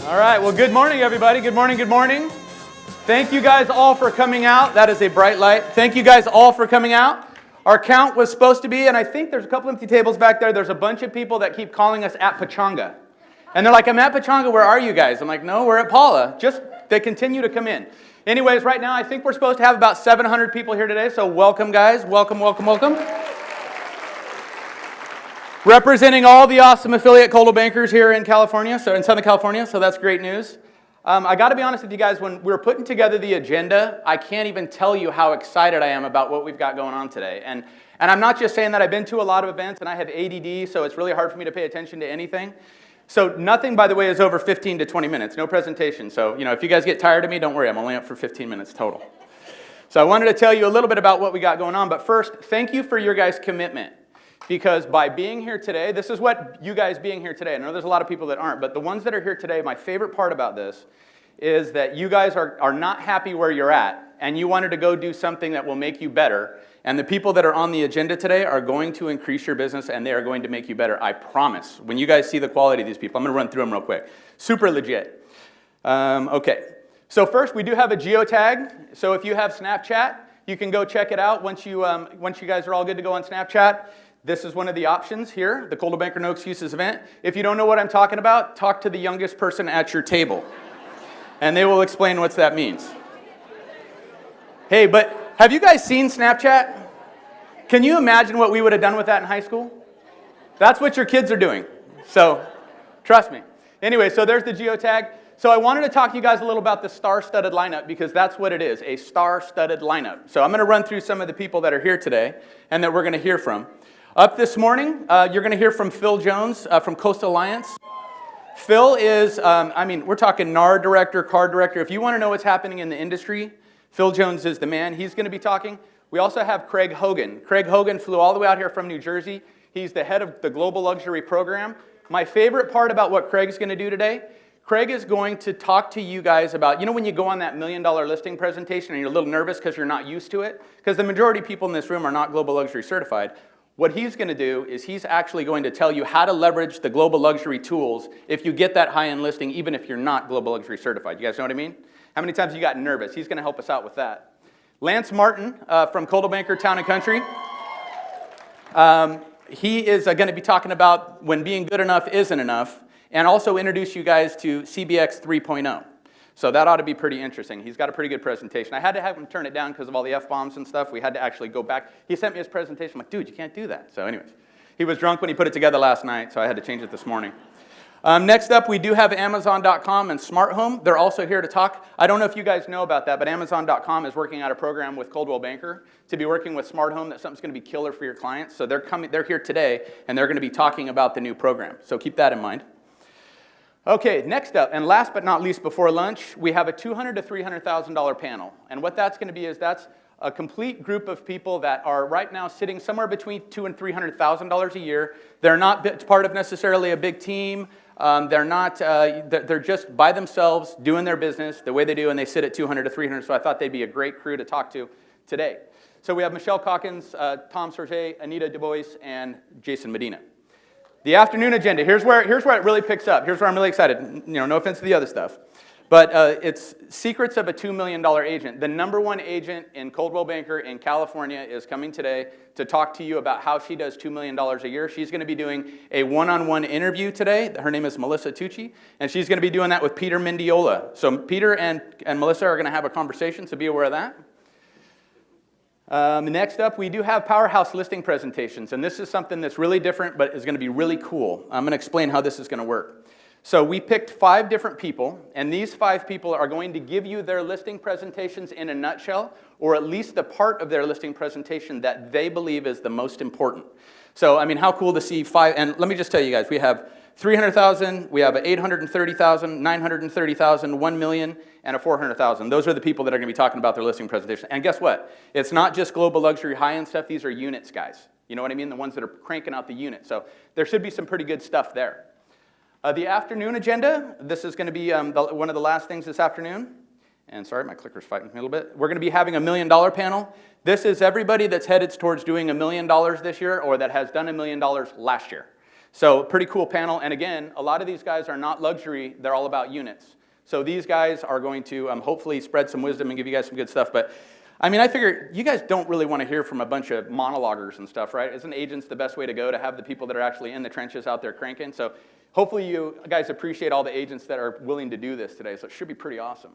All right, well, good morning, everybody. Good morning, good morning. Thank you guys all for coming out. That is a bright light. Thank you guys all for coming out. Our count was supposed to be, and I think there's a couple empty tables back there. There's a bunch of people that keep calling us at Pechanga. And they're like, I'm at Pechanga, where are you guys? I'm like, no, we're at Paula. Just, they continue to come in. Anyways, right now, I think we're supposed to have about 700 people here today, so welcome, guys. Welcome, welcome, welcome. Representing all the awesome affiliate Coldwell Bankers here in California, so in Southern California, so that's great news. I got to be honest with you guys, when we were putting together the agenda, I can't even tell you how excited I am about what we've got going on today. And I'm not just saying that. I've been to a lot of events, and I have ADD, so it's really hard for me to pay attention to anything. So nothing, by the way, is over 15 to 20 minutes, no presentation. So, if you guys get tired of me, don't worry, I'm only up for 15 minutes total. So I wanted to tell you a little bit about what we got going on, but first, thank you for your guys' commitment. Because by being here today, this is what you guys being here today, I know there's a lot of people that aren't, but the ones that are here today, my favorite part about this is that you guys are not happy where you're at, and you wanted to go do something that will make you better, and the people that are on the agenda today are going to increase your business, and they are going to make you better, I promise. When you guys see the quality of these people, I'm going to run through them real quick. Super legit. Okay, so first we do have a geotag, so if you have Snapchat, you can go check it out once you guys are all good to go on Snapchat. This is one of the options here, the Coldwell Banker No Excuses event. If you don't know what I'm talking about, talk to the youngest person at your table. And they will explain what that means. Hey, but have you guys seen Snapchat? Can you imagine what we would have done with that in high school? That's what your kids are doing. So, trust me. Anyway, so there's the geotag. So I wanted to talk to you guys a little about the star-studded lineup, because that's what it is, a star-studded lineup. So I'm going to run through some of the people that are here today and that we're going to hear from. Up this morning, you're going to hear from Phil Jones from Coastal Alliance. Phil is, we're talking NAR director, card director. If you want to know what's happening in the industry, Phil Jones is the man. He's going to be talking. We also have Craig Hogan. Craig Hogan flew all the way out here from New Jersey. He's the head of the Global Luxury Program. My favorite part about what Craig's going to do today, Craig is going to talk to you guys about, when you go on that $1 million listing presentation and you're a little nervous because you're not used to it, because the majority of people in this room are not Global Luxury certified. What he's going to do is he's actually going to tell you how to leverage the Global Luxury tools if you get that high-end listing, even if you're not Global Luxury certified. You guys know what I mean? How many times you got nervous? He's going to help us out with that. Lance Martin from Coldwell Banker Town & Country. He is going to be talking about when being good enough isn't enough, and also introduce you guys to CBX 3.0. So that ought to be pretty interesting. He's got a pretty good presentation. I had to have him turn it down because of all the F-bombs and stuff. We had to actually go back. He sent me his presentation. I'm like, dude, you can't do that. So anyways, he was drunk when he put it together last night, so I had to change it this morning. Next up, we do have Amazon.com and Smart Home. They're also here to talk. I don't know if you guys know about that, but Amazon.com is working out a program with Coldwell Banker to be working with Smart Home. That's something's going to be killer for your clients. So they're here today, and they're going to be talking about the new program. So keep that in mind. Okay, next up, and last but not least before lunch, we have a $200,000 to $300,000 panel. And what that's going to be is that's a complete group of people that are right now sitting somewhere between $200,000 and $300,000 a year. They're not part of necessarily a big team. They're just by themselves doing their business the way they do, and they sit at $200,000 to $300,000. So I thought they'd be a great crew to talk to today. So we have Michelle Calkins, Tom Sergey, Anita Du Bois, and Jason Medina. The afternoon agenda, here's where it really picks up. Here's where I'm really excited. No offense to the other stuff. But it's Secrets of a $2 Million Agent. The #1 agent in Coldwell Banker in California is coming today to talk to you about how she does $2 million a year. She's going to be doing a one-on-one interview today. Her name is Melissa Tucci, and she's going to be doing that with Peter Mendiola. So Peter and Melissa are going to have a conversation, so be aware of that. Next up, we do have Powerhouse listing presentations, and this is something that's really different, but is going to be really cool. I'm going to explain how this is going to work. So we picked 5 different people, and these 5 people are going to give you their listing presentations in a nutshell, or at least the part of their listing presentation that they believe is the most important. So, how cool to see 5, and let me just tell you guys, we have 300,000, we have 830,000, 930,000, 1 million, and a 400,000. Those are the people that are going to be talking about their listing presentation. And guess what? It's not just Global Luxury high-end stuff. These are units, guys. You know what I mean? The ones that are cranking out the unit. So there should be some pretty good stuff there. The afternoon agenda, this is going to be one of the last things this afternoon. And sorry, my clicker's fighting me a little bit. We're going to be having a $1 million panel. This is everybody that's headed towards doing $1 million this year or that has done $1 million last year. So pretty cool panel. And again, a lot of these guys are not luxury. They're all about units. So these guys are going to hopefully spread some wisdom and give you guys some good stuff. But I mean, I figure you guys don't really want to hear from a bunch of monologuers and stuff, right? Isn't agents the best way to go, to have the people that are actually in the trenches out there cranking? So hopefully you guys appreciate all the agents that are willing to do this today. So it should be pretty awesome.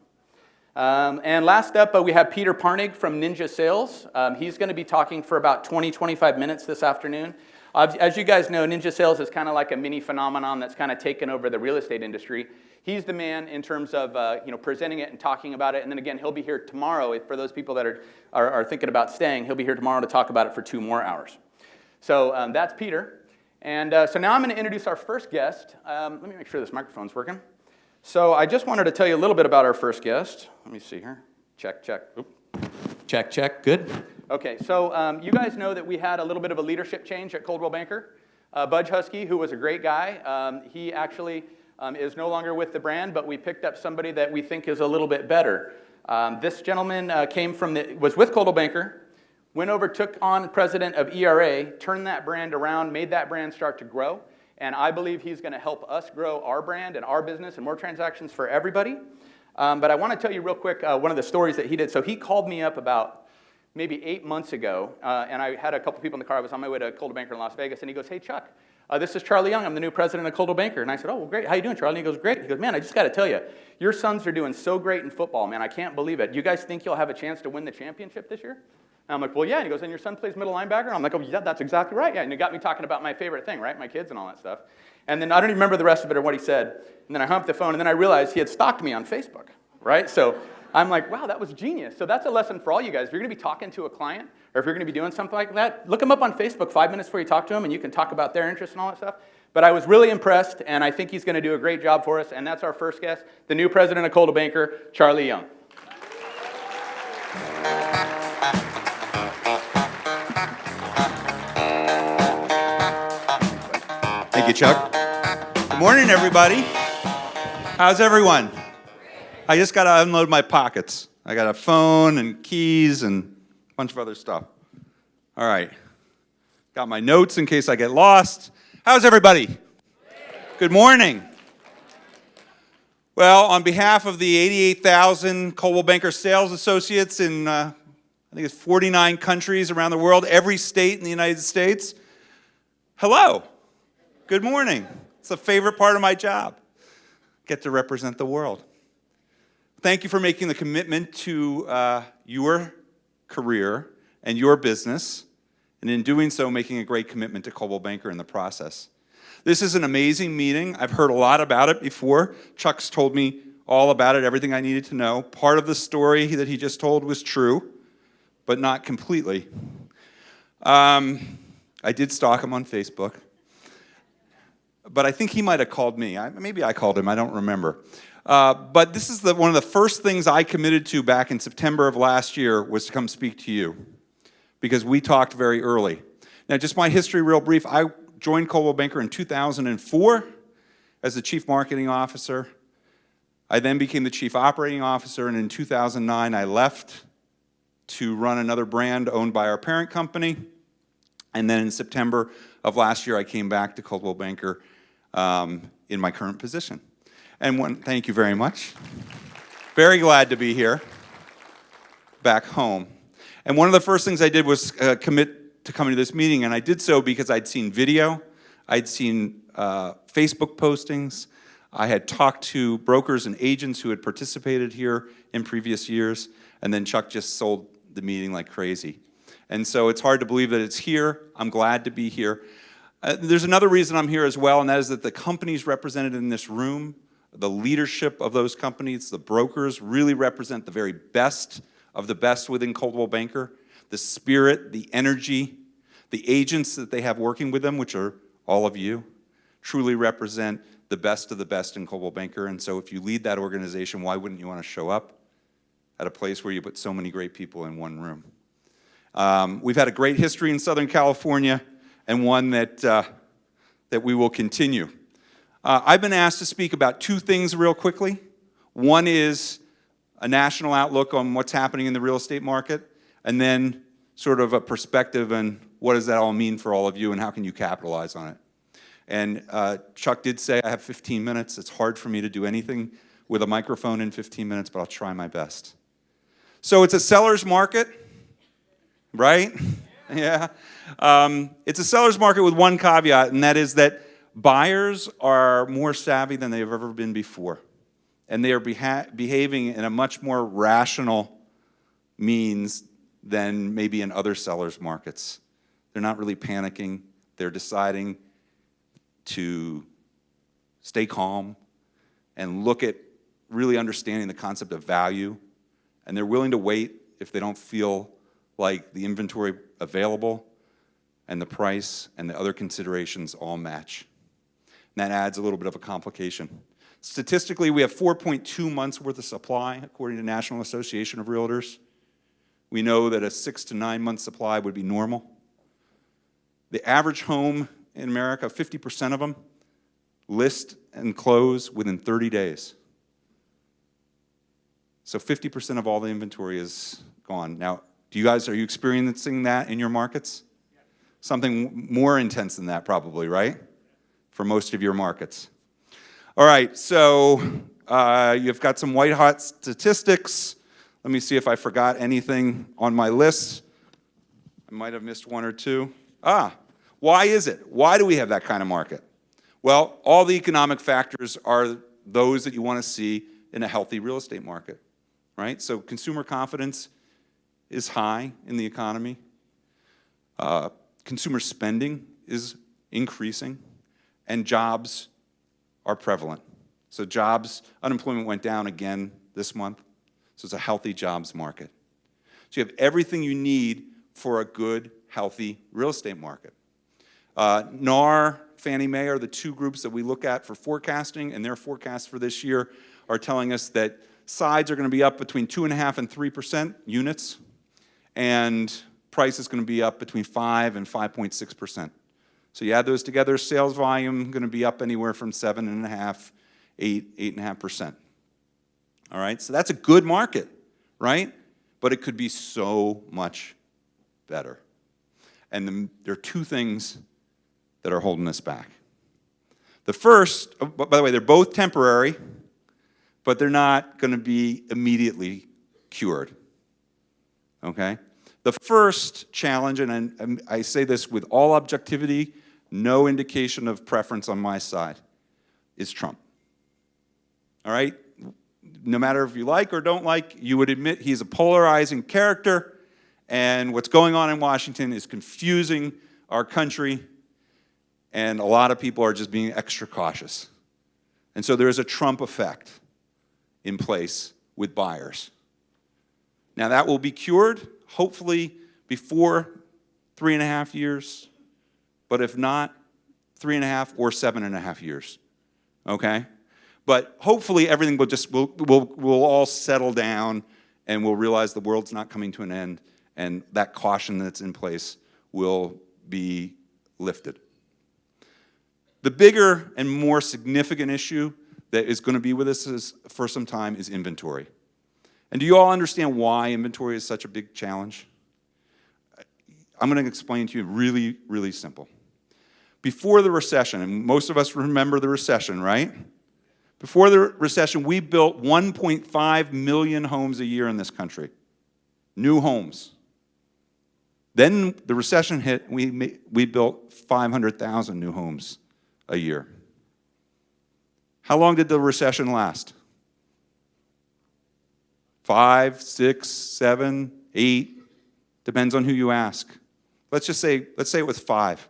And last up, we have Peter Parnig from Ninja Sales. He's going to be talking for about 20-25 minutes this afternoon. As you guys know, Ninja Sales is kind of like a mini phenomenon that's kind of taken over the real estate industry. He's the man in terms of presenting it and talking about it. And then again, he'll be here tomorrow. For those people that are thinking about staying, he'll be here tomorrow to talk about it for 2 more hours. So that's Peter. And so now I'm going to introduce our first guest. Let me make sure this microphone's working. So I just wanted to tell you a little bit about our first guest. Let me see here. Check, check. Oop. Check, check. Good. Okay, so you guys know that we had a little bit of a leadership change at Coldwell Banker. Budge Husky, who was a great guy, he actually is no longer with the brand, but we picked up somebody that we think is a little bit better. This gentleman was with Coldwell Banker, went over, took on president of ERA, turned that brand around, made that brand start to grow. And I believe he's going to help us grow our brand and our business and more transactions for everybody. But I want to tell you real quick one of the stories that he did. So he called me up about maybe 8 months ago, and I had a couple people in the car. I was on my way to Coldwell Banker in Las Vegas, and he goes, "Hey, Chuck, this is Charlie Young. I'm the new president of Coldwell Banker." And I said, "Oh, well, great. How you doing, Charlie?" And he goes, "Great." He goes, "Man, I just got to tell you, your sons are doing so great in football, man. I can't believe it. You guys think you'll have a chance to win the championship this year?" And I'm like, "Well, yeah." And he goes, "And your son plays middle linebacker?" I'm like, "Oh, yeah, that's exactly right." Yeah, and he got me talking about my favorite thing, right? My kids and all that stuff. And then I don't even remember the rest of it or what he said. And then I hung up the phone, and then I realized he had stalked me on Facebook, right? So I'm like, wow, that was genius. So that's a lesson for all you guys. If you're going to be talking to a client, or if you're going to be doing something like that, look them up on Facebook 5 minutes before you talk to them, and you can talk about their interests and all that stuff. But I was really impressed, and I think he's going to do a great job for us. And that's our first guest, the new president of Coldwell Banker, Charlie Young. Thank you, Chuck. Good morning, everybody. How's everyone? I just got to unload my pockets. I got a phone and keys and a bunch of other stuff. All right. Got my notes in case I get lost. How's everybody? Good morning. Well, on behalf of the 88,000 Coldwell Banker sales associates in, I think it's 49 countries around the world, every state in the United States, hello. Good morning. It's a favorite part of my job. Get to represent the world. Thank you for making the commitment to your career and your business, and in doing so, making a great commitment to Coldwell Banker in the process. This is an amazing meeting. I've heard a lot about it before. Chuck's told me all about it, everything I needed to know. Part of the story that he just told was true, but not completely. I did stalk him on Facebook. But I think he might have called me. Maybe I called him, I don't remember. But this is one of the first things I committed to back in September of last year was to come speak to you, because we talked very early. Now, just my history real brief. I joined Coldwell Banker in 2004 as the Chief Marketing Officer. I then became the Chief Operating Officer, and in 2009 I left to run another brand owned by our parent company. And then in September of last year I came back to Coldwell Banker in my current position. And thank you very much. Very glad to be here, back home. And one of the first things I did was commit to coming to this meeting, and I did so because I'd seen video, I'd seen Facebook postings, I had talked to brokers and agents who had participated here in previous years, and then Chuck just sold the meeting like crazy. And so it's hard to believe that it's here. I'm glad to be here. There's another reason I'm here as well, and that is that the companies represented in this room, the leadership of those companies, the brokers, really represent the very best of the best within Coldwell Banker. The spirit, the energy, the agents that they have working with them, which are all of you, truly represent the best of the best in Coldwell Banker. And so if you lead that organization, why wouldn't you want to show up at a place where you put so many great people in one room? We've had a great history in Southern California, and one that we will continue. I've been asked to speak about 2 things real quickly. One is a national outlook on what's happening in the real estate market, and then sort of a perspective on what does that all mean for all of you and how can you capitalize on it. And Chuck did say, I have 15 minutes. It's hard for me to do anything with a microphone in 15 minutes, but I'll try my best. So it's a seller's market, right? Yeah. It's a seller's market with one caveat, and that is that buyers are more savvy than they've ever been before. And they are behaving in a much more rational means than maybe in other sellers' markets. They're not really panicking. They're deciding to stay calm and look at really understanding the concept of value. And they're willing to wait if they don't feel like the inventory available and the price and the other considerations all match. And that adds a little bit of a complication. Statistically, we have 4.2 months worth of supply, according to the National Association of Realtors. We know that a 6 to 9 month supply would be normal. The average home in America, 50% of them list and close within 30 days. So 50% of all the inventory is gone. Now, are you experiencing that in your markets? Yeah. Something more intense than that probably, right? For most of your markets. All right, so you've got some white hot statistics. Let me see if I forgot anything on my list. I might have missed one or two. Why is it? Why do we have that kind of market? Well, all the economic factors are those that you want to see in a healthy real estate market, right? So consumer confidence is high in the economy. Consumer spending is increasing, and jobs are prevalent. So unemployment went down again this month, so it's a healthy jobs market. So you have everything you need for a good, healthy real estate market. NAR, Fannie Mae are the two groups that we look at for forecasting, and their forecasts for this year are telling us that sides are going to be up between 2.5% and 3% units, and price is going to be up between 5 and 5.6%. So you add those together, sales volume going to be up anywhere from 7.5%, 8.5%. All right, so that's a good market, right? But it could be so much better. And there are two things that are holding us back. The first, by the way, they're both temporary, but they're not going to be immediately cured. Okay? The first challenge, and I say this with all objectivity, no indication of preference on my side, is Trump. All right? No matter if you like or don't like, you would admit he's a polarizing character, and what's going on in Washington is confusing our country, and a lot of people are just being extra cautious. And so there is a Trump effect in place with buyers. Now that will be cured, hopefully before 3.5 years, but if not, 3.5 or 7.5 years, okay? But hopefully everything will all settle down, and we'll realize the world's not coming to an end, and that caution that's in place will be lifted. The bigger and more significant issue that is going to be with us for some time is inventory. And do you all understand why inventory is such a big challenge? I'm going to explain to you really, really simple. Before the recession, and most of us remember the recession, right? Before the recession, we built 1.5 million homes a year in this country. New homes. Then the recession hit, we built 500,000 new homes a year. How long did the recession last? 5, 6, 7, 8, depends on who you ask. Let's say it was 5.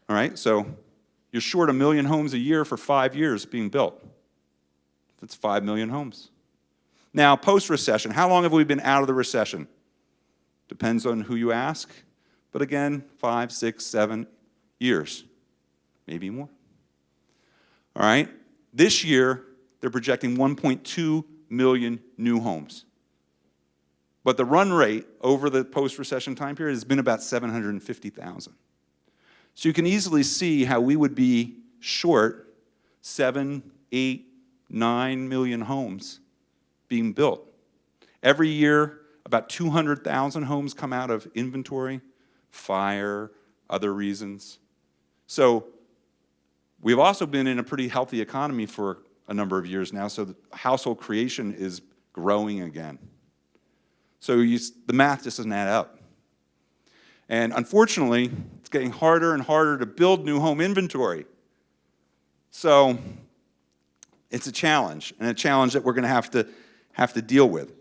All right, so you're short 1 million homes a year for 5 years being built. That's 5 million homes. Now, post-recession, how long have we been out of the recession? Depends on who you ask, but again, 5, 6, 7 years, maybe more. All right, this year, they're projecting 1.2 million new homes. But the run rate over the post-recession time period has been about 750,000. So you can easily see how we would be short 7, 8, 9 million homes being built. Every year, about 200,000 homes come out of inventory, fire, other reasons. So we've also been in a pretty healthy economy for a number of years now, so the household creation is growing again. So the math just doesn't add up. And unfortunately, it's getting harder and harder to build new home inventory. So it's a challenge, and a challenge that we're going to have to deal with.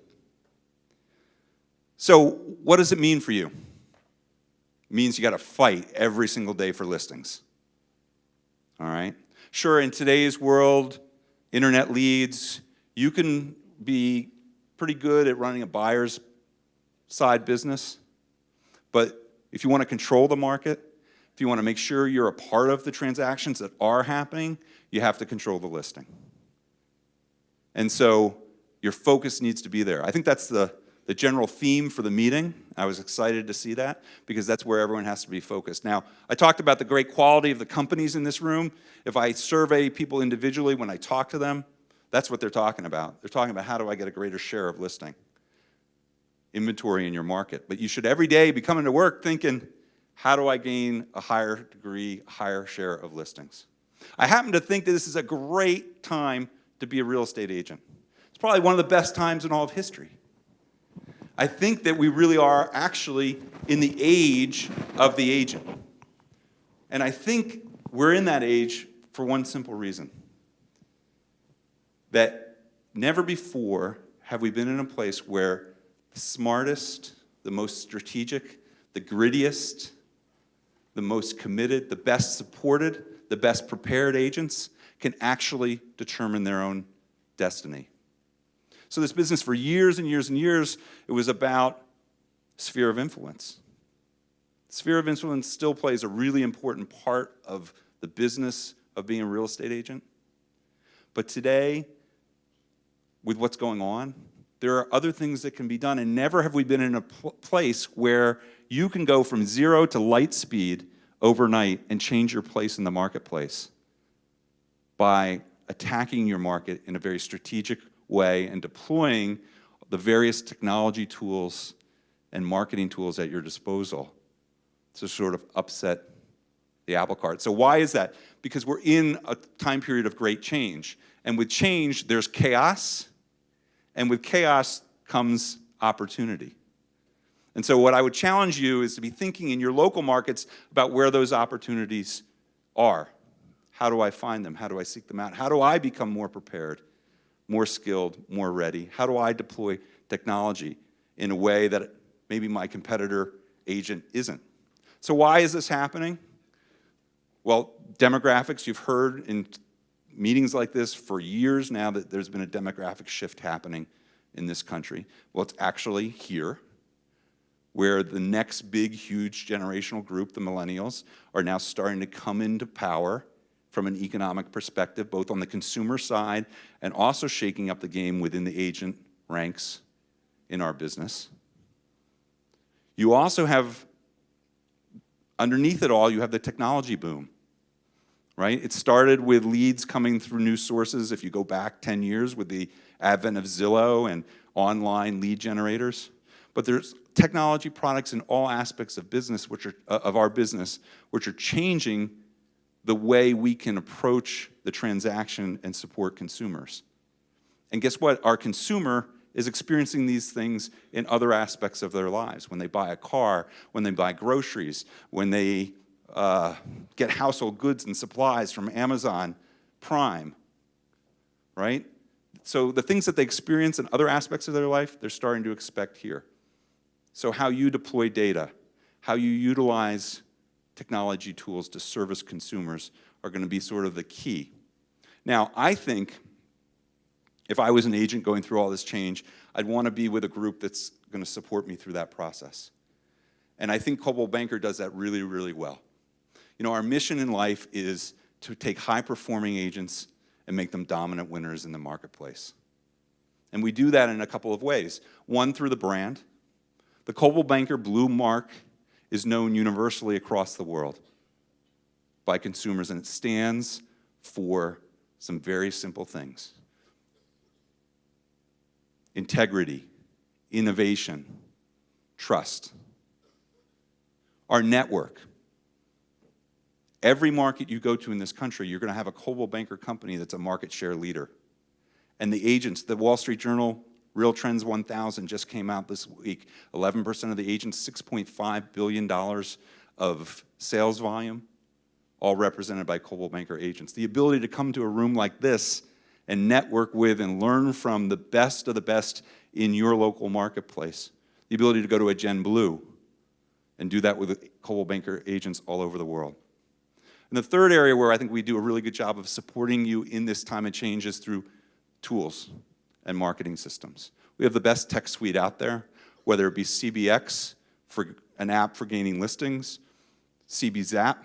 So what does it mean for you? It means you got to fight every single day for listings. All right? Sure, in today's world, internet leads, you can be pretty good at running a buyer's side business, but if you want to control the market, if you want to make sure you're a part of the transactions that are happening, you have to control the listing. And so your focus needs to be there. I think that's the general theme for the meeting. I was excited to see that because that's where everyone has to be focused. Now, I talked about the great quality of the companies in this room. If I survey people individually when I talk to them, that's what they're talking about. They're talking about how do I get a greater share of listing inventory in your market. But you should every day be coming to work thinking, how do I gain a higher degree, higher share of listings? I happen to think that this is a great time to be a real estate agent. It's probably one of the best times in all of history. I think that we really are actually in the age of the agent. And I think we're in that age for one simple reason. That never before have we been in a place where the smartest, the most strategic, the grittiest, the most committed, the best supported, the best prepared agents can actually determine their own destiny. So this business for years and years and years, it was about sphere of influence. Sphere of influence still plays a really important part of the business of being a real estate agent. But today, with what's going on, there are other things that can be done, and never have we been in a place where you can go from 0 to light speed overnight and change your place in the marketplace by attacking your market in a very strategic way and deploying the various technology tools and marketing tools at your disposal to sort of upset the apple cart. So why is that? Because we're in a time period of great change. And with change, there's chaos, and with chaos comes opportunity. And so what I would challenge you is to be thinking in your local markets about where those opportunities are. How do I find them? How do I seek them out? How do I become more prepared, more skilled, more ready? How do I deploy technology in a way that maybe my competitor agent isn't? So why is this happening? Well, demographics, you've heard in meetings like this for years now that there's been a demographic shift happening in this country. Well, it's actually here, where the next big, huge generational group, the millennials, are now starting to come into power from an economic perspective, both on the consumer side and also shaking up the game within the agent ranks in our business. You also have, underneath it all, you have the technology boom, right? It started with leads coming through new sources, if you go back 10 years with the advent of Zillow and online lead generators. But there's technology products in all aspects of business, of our business, which are changing the way we can approach the transaction and support consumers. And guess what? Our consumer is experiencing these things in other aspects of their lives. When they buy a car, when they buy groceries, when they get household goods and supplies from Amazon Prime, right? So the things that they experience in other aspects of their life, they're starting to expect here. So how you deploy data, how you utilize technology tools to service consumers are going to be sort of the key. Now, I think if I was an agent going through all this change, I'd want to be with a group that's going to support me through that process. And I think Coldwell Banker does that really, really well. You know, our mission in life is to take high-performing agents and make them dominant winners in the marketplace. And we do that in a couple of ways. One, through the brand. The Coldwell Banker blue mark is known universally across the world by consumers, and it stands for some very simple things. Integrity, innovation, trust. Our network Every market you go to in this country, you're going to have a Coldwell Banker company that's a market share leader. And the agents, the Wall Street Journal Real Trends 1000 just came out this week. 11% of the agents, $6.5 billion of sales volume, all represented by Coldwell Banker agents. The ability to come to a room like this and network with and learn from the best of the best in your local marketplace. The ability to go to a Gen Blue and do that with Coldwell Banker agents all over the world. And the third area where I think we do a really good job of supporting you in this time of change is through tools and marketing systems. We have the best tech suite out there, whether it be CBX, for an app for gaining listings, CBZap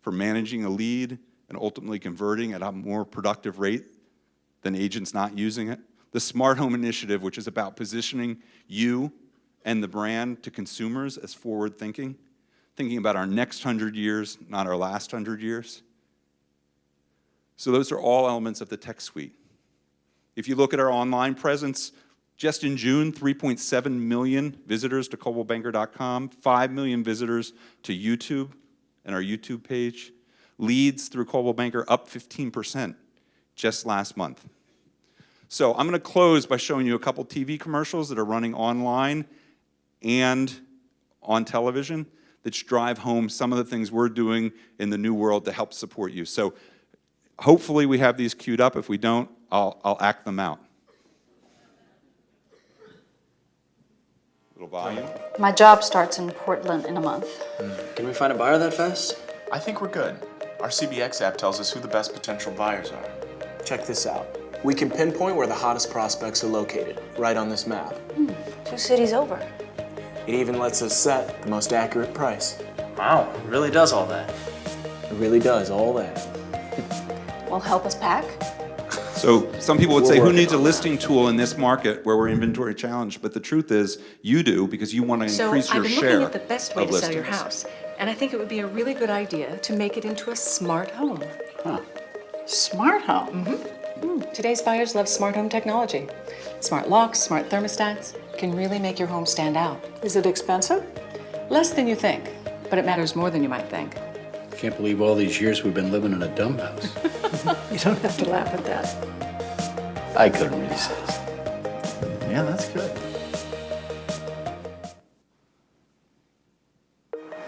for managing a lead and ultimately converting at a more productive rate than agents not using it. The Smart Home Initiative, which is about positioning you and the brand to consumers as forward-thinking, thinking about our next 100 years, not our last 100 years. So those are all elements of the tech suite. If you look at our online presence, just in June, 3.7 million visitors to coldwellbanker.com, 5 million visitors to YouTube and our YouTube page. Leads through Coldwell Banker up 15% just last month. So I'm going to close by showing you a couple TV commercials that are running online and on television that drive home some of the things we're doing in the new world to help support you. So hopefully we have these queued up. If we don't, I'll act them out. Little volume. My job starts in Portland in a month. Can we find a buyer that fast? I think we're good. Our CBX app tells us who the best potential buyers are. Check this out. We can pinpoint where the hottest prospects are located, right on this map. 2 cities over. It even lets us set the most accurate price. Wow, it really does all that. It really does all that. Will help us pack? So some people would We're say, who working needs a on listing tool in this market where we're inventory challenged? But the truth is, you do, because you want to increase your So I've been share looking at the best way of to sell your listings. house, and I think it would be a really good idea to make it into a smart home. Smart home. Today's buyers love smart home technology. Smart locks, smart thermostats can really make your home stand out. Is it expensive? Less than you think, but it matters more than you might think. Can't believe all these years we've been living in a dumb house. You don't have to laugh at that. I couldn't resist. Yeah, that's good.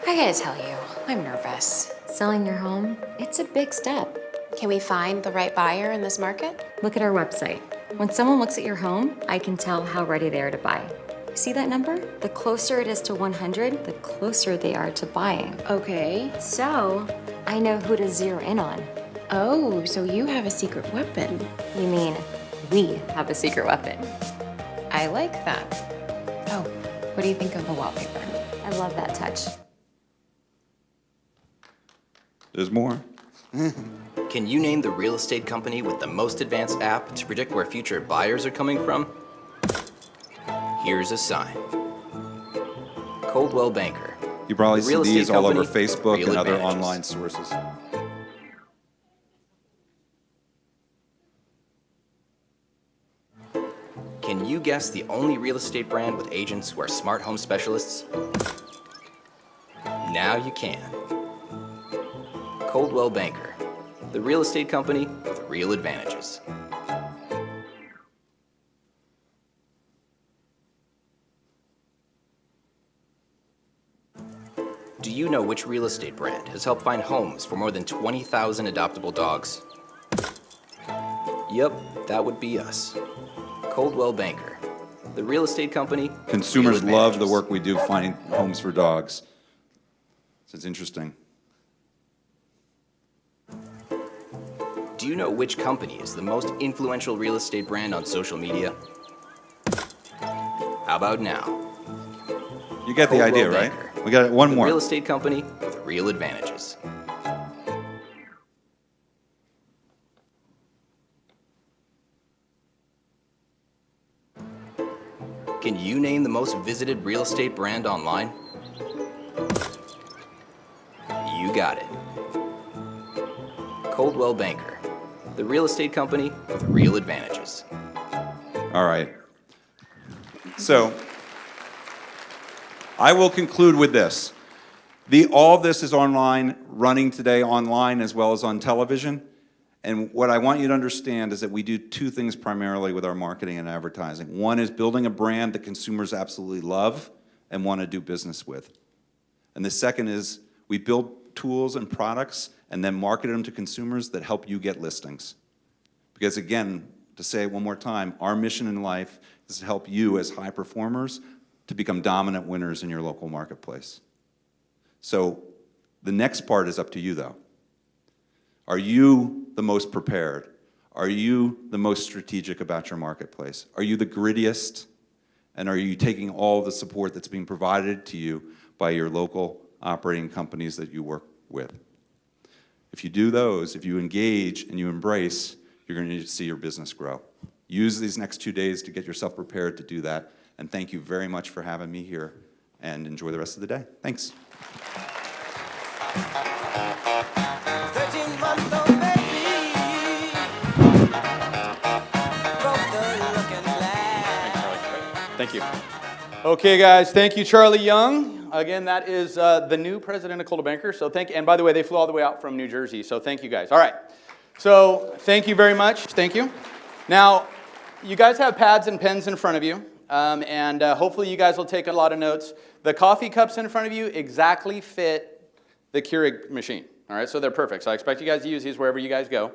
I gotta tell you, I'm nervous. Selling your home, it's a big step. Can we find the right buyer in this market? Look at our website. When someone looks at your home, I can tell how ready they are to buy. See that number? The closer it is to 100, the closer they are to buying. Okay. So, I know who to zero in on. Oh, so you have a secret weapon. You mean, we have a secret weapon. I like that. Oh, what do you think of the wallpaper? I love that touch. There's more. Can you name the real estate company with the most advanced app to predict where future buyers are coming from? Here's a sign. Coldwell Banker. You probably The see real these estate all over company, Facebook real and other advantages. online sources. Can you guess the only real estate brand with agents who are smart home specialists? Now you can. Coldwell Banker, the real estate company with real advantages. Do you know which real estate brand has helped find homes for more than 20,000 adoptable dogs? Yep, that would be us. Coldwell Banker, the real estate company. Consumers real love the advantages. work we do finding homes for dogs. So it's interesting. Do you know which company is the most influential real estate brand on social media? How about now? You get the Coldwell idea, right? Banker, We got one the more. real estate company with real advantages. Can you name the most visited real estate brand online? You got it. Coldwell Banker, the real estate company with real advantages. All right. So, I will conclude with this. All of this is online, running today online as well as on television. And what I want you to understand is that we do two things primarily with our marketing and advertising. One is building a brand that consumers absolutely love and want to do business with. And the second is we build tools and products and then market them to consumers that help you get listings. Because again, to say it one more time, our mission in life is to help you as high performers to become dominant winners in your local marketplace. So the next part is up to you though. Are you the most prepared? Are you the most strategic about your marketplace? Are you the grittiest? And are you taking all the support that's being provided to you by your local operating companies that you work with? If you do those, if you engage and you embrace, you're going to see your business grow. Use these next 2 days to get yourself prepared to do that. And thank you very much for having me here. And enjoy the rest of the day. Thanks. Thank you. Okay, guys, thank you, Charlie Young. Again, that is the new president of Coldwell Banker. So thank you. And by the way, they flew all the way out from New Jersey. So thank you, guys. All right. So thank you very much. Thank you. Now, you guys have pads and pens in front of you. And hopefully you guys will take a lot of notes. The coffee cups in front of you exactly fit the Keurig machine. All right, so they're perfect. So I expect you guys to use these wherever you guys go.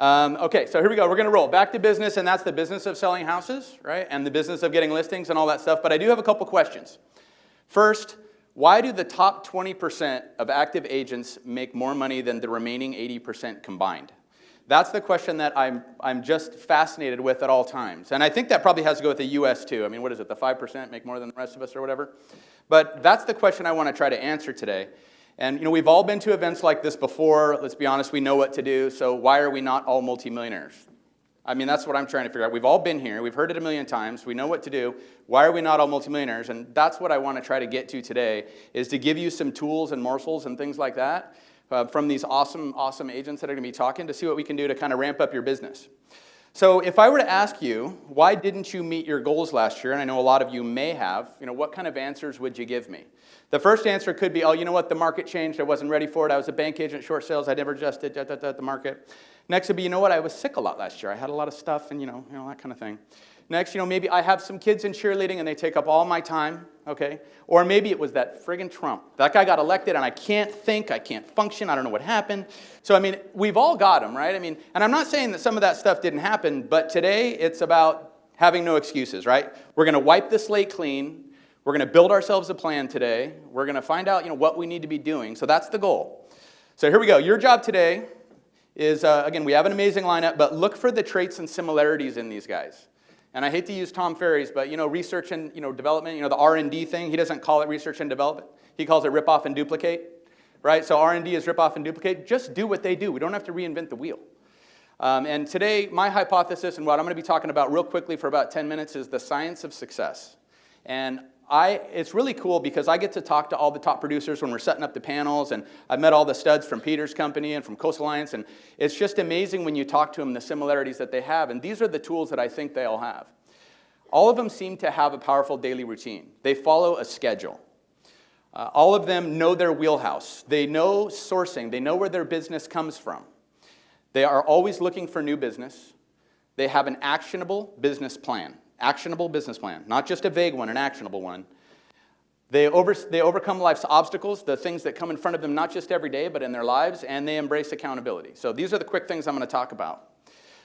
Okay, so here we go. We're going to roll back to business, and that's the business of selling houses, right? And the business of getting listings and all that stuff. But I do have a couple questions. First, why do the top 20% of active agents make more money than the remaining 80% combined? That's the question that I'm just fascinated with at all times. And I think that probably has to go with the U.S. too. I mean, what is it, the 5% make more than the rest of us or whatever? But that's the question I want to try to answer today. And you know, we've all been to events like this before. Let's be honest, we know what to do. So why are we not all multimillionaires? I mean, that's what I'm trying to figure out. We've all been here. We've heard it a million times. We know what to do. Why are we not all multimillionaires? And that's what I want to try to get to today, is to give you some tools and morsels and things like that from these awesome, awesome agents that are going to be talking to see what we can do to kind of ramp up your business. So if I were to ask you, why didn't you meet your goals last year, and I know a lot of you may have, you know, what kind of answers would you give me? The first answer could be, oh, you know what, the market changed, I wasn't ready for it, I was a bank agent, short sales, I never adjusted the market. Next would be, you know what, I was sick a lot last year, I had a lot of stuff and you know, that kind of thing. Next, you know, maybe I have some kids in cheerleading and they take up all my time, okay? Or maybe it was that friggin' Trump. That guy got elected and I can't think, I can't function, I don't know what happened. So, I mean, we've all got them, right? I mean, and I'm not saying that some of that stuff didn't happen, but today it's about having no excuses, right? We're gonna wipe the slate clean. We're gonna build ourselves a plan today. We're gonna find out, you know, what we need to be doing. So that's the goal. So here we go. Your job today is, again, we have an amazing lineup, but look for the traits and similarities in these guys. And I hate to use Tom Ferry's, but you know, research and development, the R&D thing, he doesn't call it research and development. He calls it rip off and duplicate, right? So R&D is rip off and duplicate. Just do what they do. We don't have to reinvent the wheel. And today, my hypothesis and what I'm going to be talking about real quickly for about 10 minutes is the science of success. And it's really cool because I get to talk to all the top producers when we're setting up the panels, and I've met all the studs from Peter's company and from Coastal Alliance, and it's just amazing when you talk to them the similarities that they have, and these are the tools that I think they all have. All of them seem to have a powerful daily routine. They follow a schedule. All of them know their wheelhouse. They know sourcing. They know where their business comes from. They are always looking for new business. They have an actionable business plan. Actionable business plan, not just a vague one, an actionable one. They overcome life's obstacles, the things that come in front of them, not just every day, but in their lives, and they embrace accountability. So these are the quick things I'm going to talk about.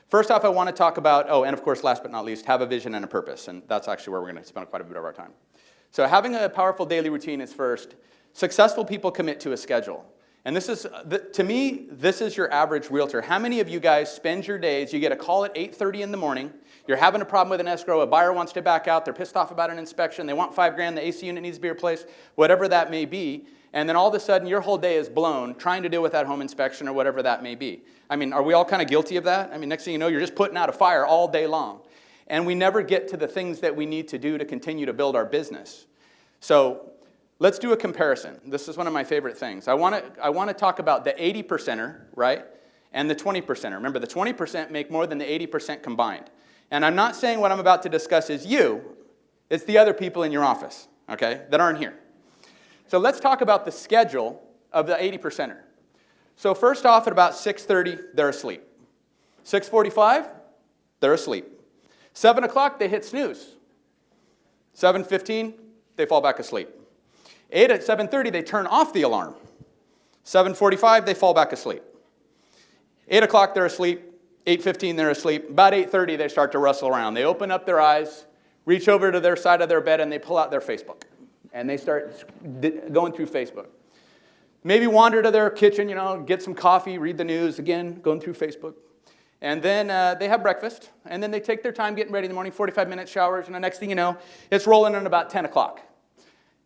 First off, I want to talk about, and of course, last but not least, have a vision and a purpose, and that's actually where we're going to spend quite a bit of our time. So having a powerful daily routine is first. Successful people commit to a schedule. And this is, to me, this is your average realtor. How many of you guys spend your days, you get a call at 8:30 in the morning, you're having a problem with an escrow, a buyer wants to back out, they're pissed off about an inspection, they want $5,000, the AC unit needs to be replaced, whatever that may be, and then all of a sudden your whole day is blown trying to deal with that home inspection or whatever that may be. I mean, are we all kind of guilty of that? I mean, next thing you know, you're just putting out a fire all day long. And we never get to the things that we need to do to continue to build our business. So let's do a comparison. This is one of my favorite things. I want to talk about the 80%er, right, and the 20%er. Remember, the 20% make more than the 80% combined. And I'm not saying what I'm about to discuss is you. It's the other people in your office, okay, that aren't here. So let's talk about the schedule of the 80%er. So first off, at about 6:30, they're asleep. 6:45, they're asleep. 7 o'clock, they hit snooze. 7:15, they fall back asleep. 7:30, they turn off the alarm. 7:45, they fall back asleep. 8 o'clock, they're asleep. 8:15, they're asleep. About 8:30, they start to rustle around. They open up their eyes, reach over to their side of their bed, and they pull out their Facebook. And they start going through Facebook. Maybe wander to their kitchen, get some coffee, read the news, again, going through Facebook. And then they have breakfast, and then they take their time getting ready in the morning, 45-minute showers, and the next thing you know, it's rolling in about 10 o'clock.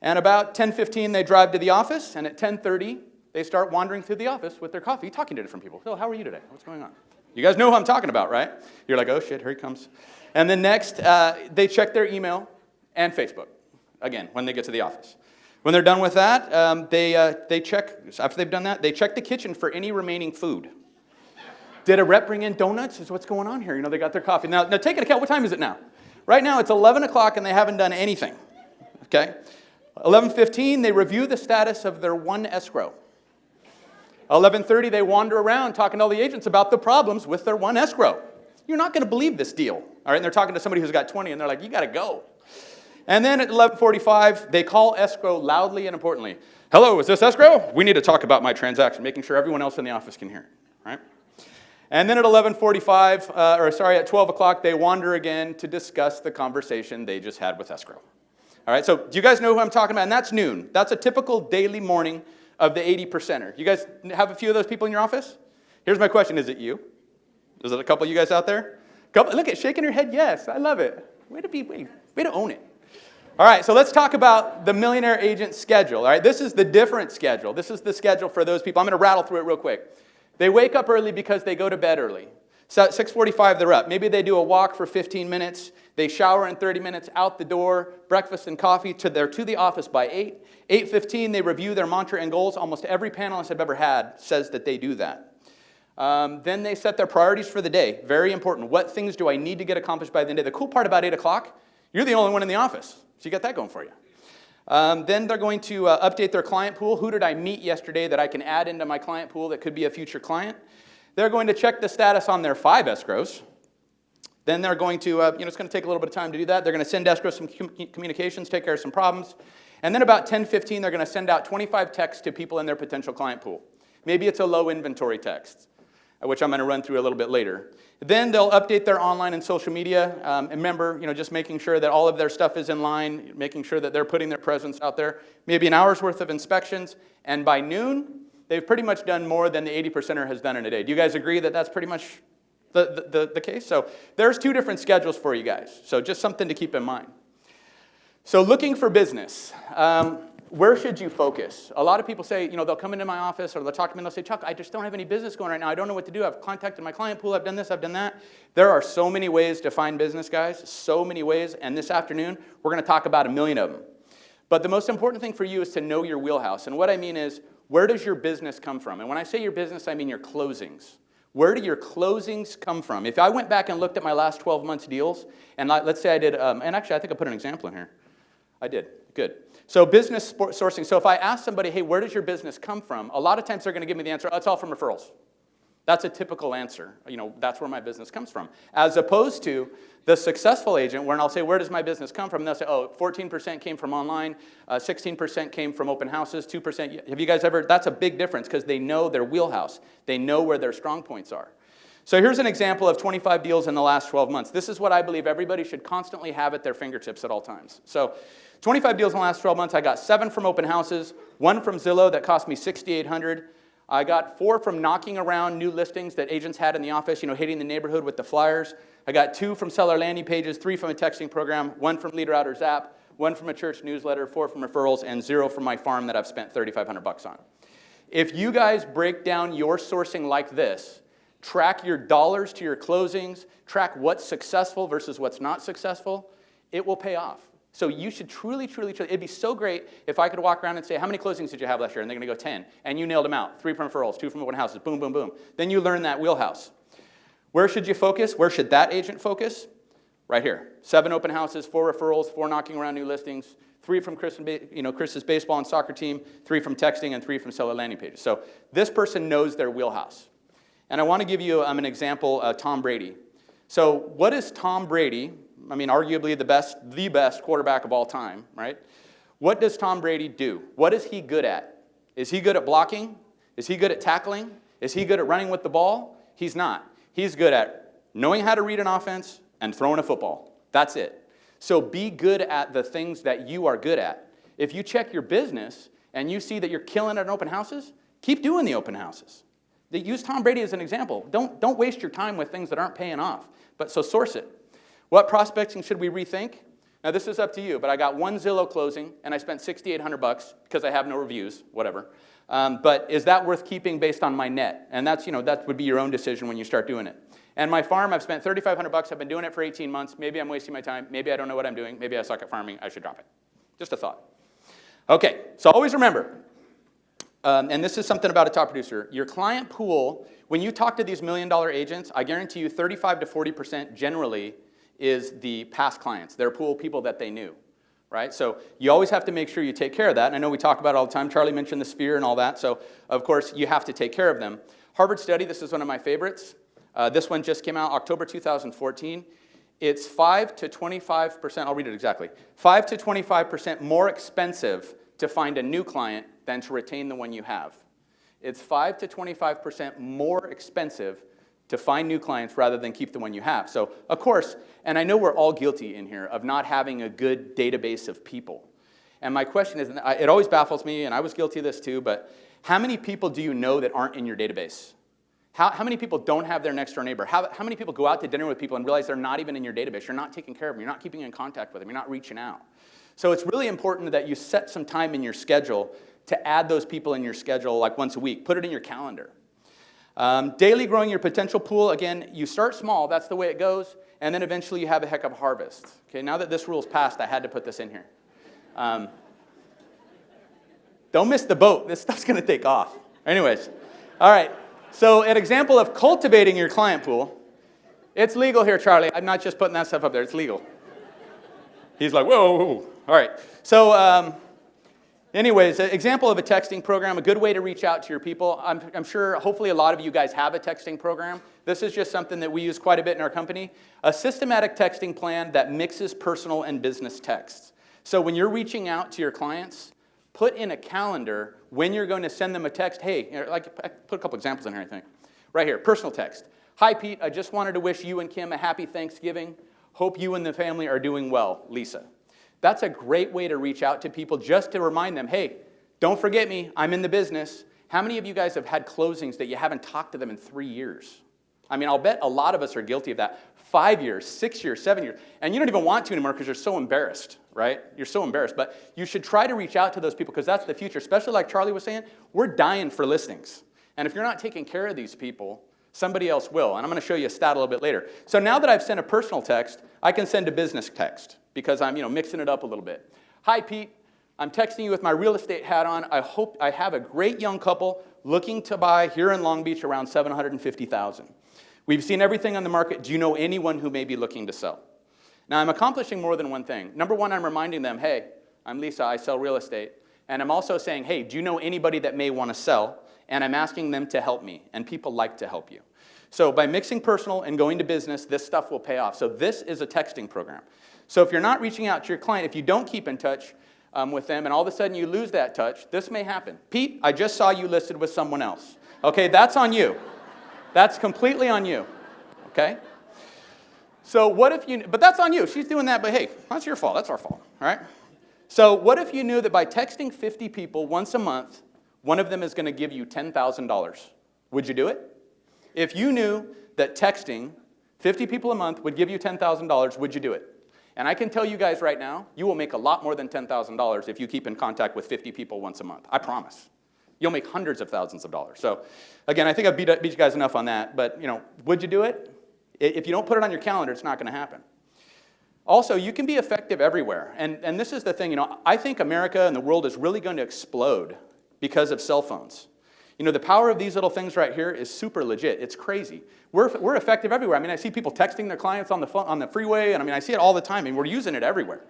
And about 10:15, they drive to the office, and at 10:30, they start wandering through the office with their coffee, talking to different people. So, how are you today? What's going on? You guys know who I'm talking about, right? You're like, oh shit, here he comes. And then next, they check their email and Facebook, again, when they get to the office. When they're done with that, they check, after they've done that, they check the kitchen for any remaining food. Did a rep bring in donuts? Is what's going on here? They got their coffee. Now take into account, what time is it now? Right now, it's 11 o'clock and they haven't done anything, okay? 11:15, they review the status of their one escrow. 11:30, they wander around talking to all the agents about the problems with their one escrow. You're not going to believe this deal, all right? And they're talking to somebody who's got 20, and they're like, you got to go. And then at 11:45, they call escrow loudly and importantly. Hello, is this escrow? We need to talk about my transaction, making sure everyone else in the office can hear it, right? And then at 12 o'clock, they wander again to discuss the conversation they just had with escrow. All right, so do you guys know who I'm talking about? And that's noon. That's a typical daily morning of the 80%er. You guys have a few of those people in your office? Here's my question, is it you? Is it a couple of you guys out there? Look at shaking your head, yes, I love it. Way to own it. All right, so let's talk about the Millionaire agent schedule. All right, this is the different schedule. This is the schedule for those people. I'm going to rattle through it real quick. They wake up early because they go to bed early. So at 6:45, they're up. Maybe they do a walk for 15 minutes. They shower in 30 minutes, out the door, breakfast and coffee. They're to the office by 8. 8:15, they review their mantra and goals. Almost every panelist I've ever had says that they do that. Then they set their priorities for the day. Very important. What things do I need to get accomplished by the end of the day? The cool part about 8 o'clock, you're the only one in the office. So you got that going for you. Then they're going to update their client pool. Who did I meet yesterday that I can add into my client pool that could be a future client? They're going to check the status on their 5 escrows. Then they're going to, it's going to take a little bit of time to do that. They're going to send escrows some communications, take care of some problems. And then about 10:15, they're going to send out 25 texts to people in their potential client pool. Maybe it's a low inventory text, which I'm going to run through a little bit later. Then they'll update their online and social media. And remember, just making sure that all of their stuff is in line, making sure that they're putting their presence out there. Maybe an hour's worth of inspections. And by noon, they've pretty much done more than the 80%er has done in a day. Do you guys agree that that's pretty much the case? So there's 2 different schedules for you guys. So just something to keep in mind. So looking for business. Where should you focus? A lot of people say, they'll come into my office or they'll talk to me and they'll say, Chuck, I just don't have any business going right now. I don't know what to do. I've contacted my client pool. I've done this. I've done that. There are so many ways to find business, guys. So many ways. And this afternoon, we're going to talk about 1 million of them. But the most important thing for you is to know your wheelhouse. And what I mean is, where does your business come from? And when I say your business, I mean your closings. Where do your closings come from? If I went back and looked at my last 12 months deals, and let's say I did, and actually I think I put an example in here. I did. Good. So business sourcing. So if I ask somebody, hey, where does your business come from? A lot of times they're going to give me the answer, oh, it's all from referrals. That's a typical answer. That's where my business comes from. As opposed to the successful agent, where I'll say, where does my business come from? And they'll say, oh, 14% came from online, 16% came from open houses, 2%. Have you guys ever, that's a big difference because they know their wheelhouse. They know where their strong points are. So here's an example of 25 deals in the last 12 months. This is what I believe everybody should constantly have at their fingertips at all times. So 25 deals in the last 12 months. I got 7 from open houses, 1 from Zillow that cost me $6,800. I got 4 from knocking around new listings that agents had in the office, hitting the neighborhood with the flyers. I got 2 from seller landing pages, 3 from a texting program, 1 from Leader Outer's app, 1 from a church newsletter, 4 from referrals, and 0 from my farm that I've spent $3,500 on. If you guys break down your sourcing like this, track your dollars to your closings, track what's successful versus what's not successful, it will pay off. So you should truly, it'd be so great if I could walk around and say, how many closings did you have last year? And they're going to go 10. And you nailed them out. 3 from referrals, 2 from open houses, boom, boom, boom. Then you learn that wheelhouse. Where should you focus? Where should that agent focus? right here. 7 open houses, 4 referrals, 4 knocking around new listings, 3 from Chris's baseball and soccer team, 3 from texting, and 3 from seller landing pages. So this person knows their wheelhouse. And I want to give you an example, Tom Brady. So what is Tom Brady? I mean, arguably the best quarterback of all time, right? What does Tom Brady do? What is he good at? Is he good at blocking? Is he good at tackling? Is he good at running with the ball? He's not. He's good at knowing how to read an offense and throwing a football. That's it. So be good at the things that you are good at. If you check your business and you see that you're killing it at open houses, keep doing the open houses. Use Tom Brady as an example. Don't waste your time with things that aren't paying off. So source it. What prospecting should we rethink? Now this is up to you, but I got 1 Zillow closing and I spent $6,800 because I have no reviews, whatever. But is that worth keeping based on my net? And that's, that would be your own decision when you start doing it. And my farm, I've spent $3,500. I've been doing it for 18 months. Maybe I'm wasting my time. Maybe I don't know what I'm doing. Maybe I suck at farming. I should drop it. Just a thought. Okay, so always remember, and this is something about a top producer, your client pool, when you talk to these $1 million agents, I guarantee you 35 to 40% generally is the past clients, their pool, people that they knew, right? So you always have to make sure you take care of that. And I know we talk about it all the time. Charlie mentioned the sphere and all that. So, of course, you have to take care of them. Harvard study, this is one of my favorites. This one just came out October 2014. It's 5 to 25%, I'll read it exactly, 5 to 25% more expensive to find a new client than to retain the one you have. It's 5 to 25% more expensive to find new clients rather than keep the one you have. So, of course, and I know we're all guilty in here of not having a good database of people. And my question is, it always baffles me, and I was guilty of this too, but how many people do you know that aren't in your database? How many people don't have their next door neighbor? How many people go out to dinner with people and realize they're not even in your database? You're not taking care of them. You're not keeping in contact with them. You're not reaching out. So it's really important that you set some time in your schedule to add those people in your schedule like once a week. Put it in your calendar. Daily growing your potential pool. Again, you start small. That's the way it goes. And then eventually you have a heck of a harvest. Okay, now that this rule's passed, I had to put this in here. Don't miss the boat. This stuff's going to take off. Anyways, all right. So an example of cultivating your client pool. It's legal here, Charlie. I'm not just putting that stuff up there. It's legal. He's like, whoa, whoa, whoa. All right. So anyways, an example of a texting program, a good way to reach out to your people. I'm sure, hopefully a lot of you guys have a texting program. This is just something that we use quite a bit in our company. A systematic texting plan that mixes personal and business texts. So when you're reaching out to your clients, put in a calendar when you're going to send them a text. Hey, like I put a couple examples in here, I think. Right here, personal text. Hi, Pete. I just wanted to wish you and Kim a happy Thanksgiving. Hope you and the family are doing well, Lisa. That's a great way to reach out to people just to remind them, hey, don't forget me. I'm in the business. How many of you guys have had closings that you haven't talked to them in 3 years? I mean, I'll bet a lot of us are guilty of that. 5 years, 6 years, 7 years. And you don't even want to anymore because you're so embarrassed, right? You're so embarrassed. But you should try to reach out to those people because that's the future. Especially like Charlie was saying, we're dying for listings. And if you're not taking care of these people, somebody else will. And I'm going to show you a stat a little bit later. So now that I've sent a personal text, I can send a business text because I'm mixing it up a little bit. Hi, Pete. I'm texting you with my real estate hat on. I hope I have a great young couple looking to buy here in Long Beach around $750,000. We've seen everything on the market. Do you know anyone who may be looking to sell? Now, I'm accomplishing more than one thing. Number one, I'm reminding them, hey, I'm Lisa, I sell real estate. And I'm also saying, hey, do you know anybody that may want to sell? And I'm asking them to help me, and people like to help you. So by mixing personal and going to business, this stuff will pay off. So this is a texting program. So if you're not reaching out to your client, if you don't keep in touch with them, and all of a sudden you lose that touch, this may happen. Pete, I just saw you listed with someone else. Okay, that's on you. That's completely on you, okay? So what if you, but that's on you. She's doing that, but hey, that's your fault. That's our fault, all right? So what if you knew that by texting 50 people once a month, one of them is going to give you $10,000? Would you do it? If you knew that texting 50 people a month would give you $10,000, would you do it? And I can tell you guys right now, you will make a lot more than $10,000 if you keep in contact with 50 people once a month. I promise. You'll make hundreds of thousands of dollars. So again, I think I've beat you guys enough on that, but would you do it? If you don't put it on your calendar, it's not going to happen. Also, you can be effective everywhere. And this is the thing, I think America and the world is really going to explode because of cell phones. You know, the power of these little things right here is super legit. It's crazy. We're effective everywhere. I mean, I see people texting their clients on the freeway, and I mean, I see it all the time, and we're using it everywhere.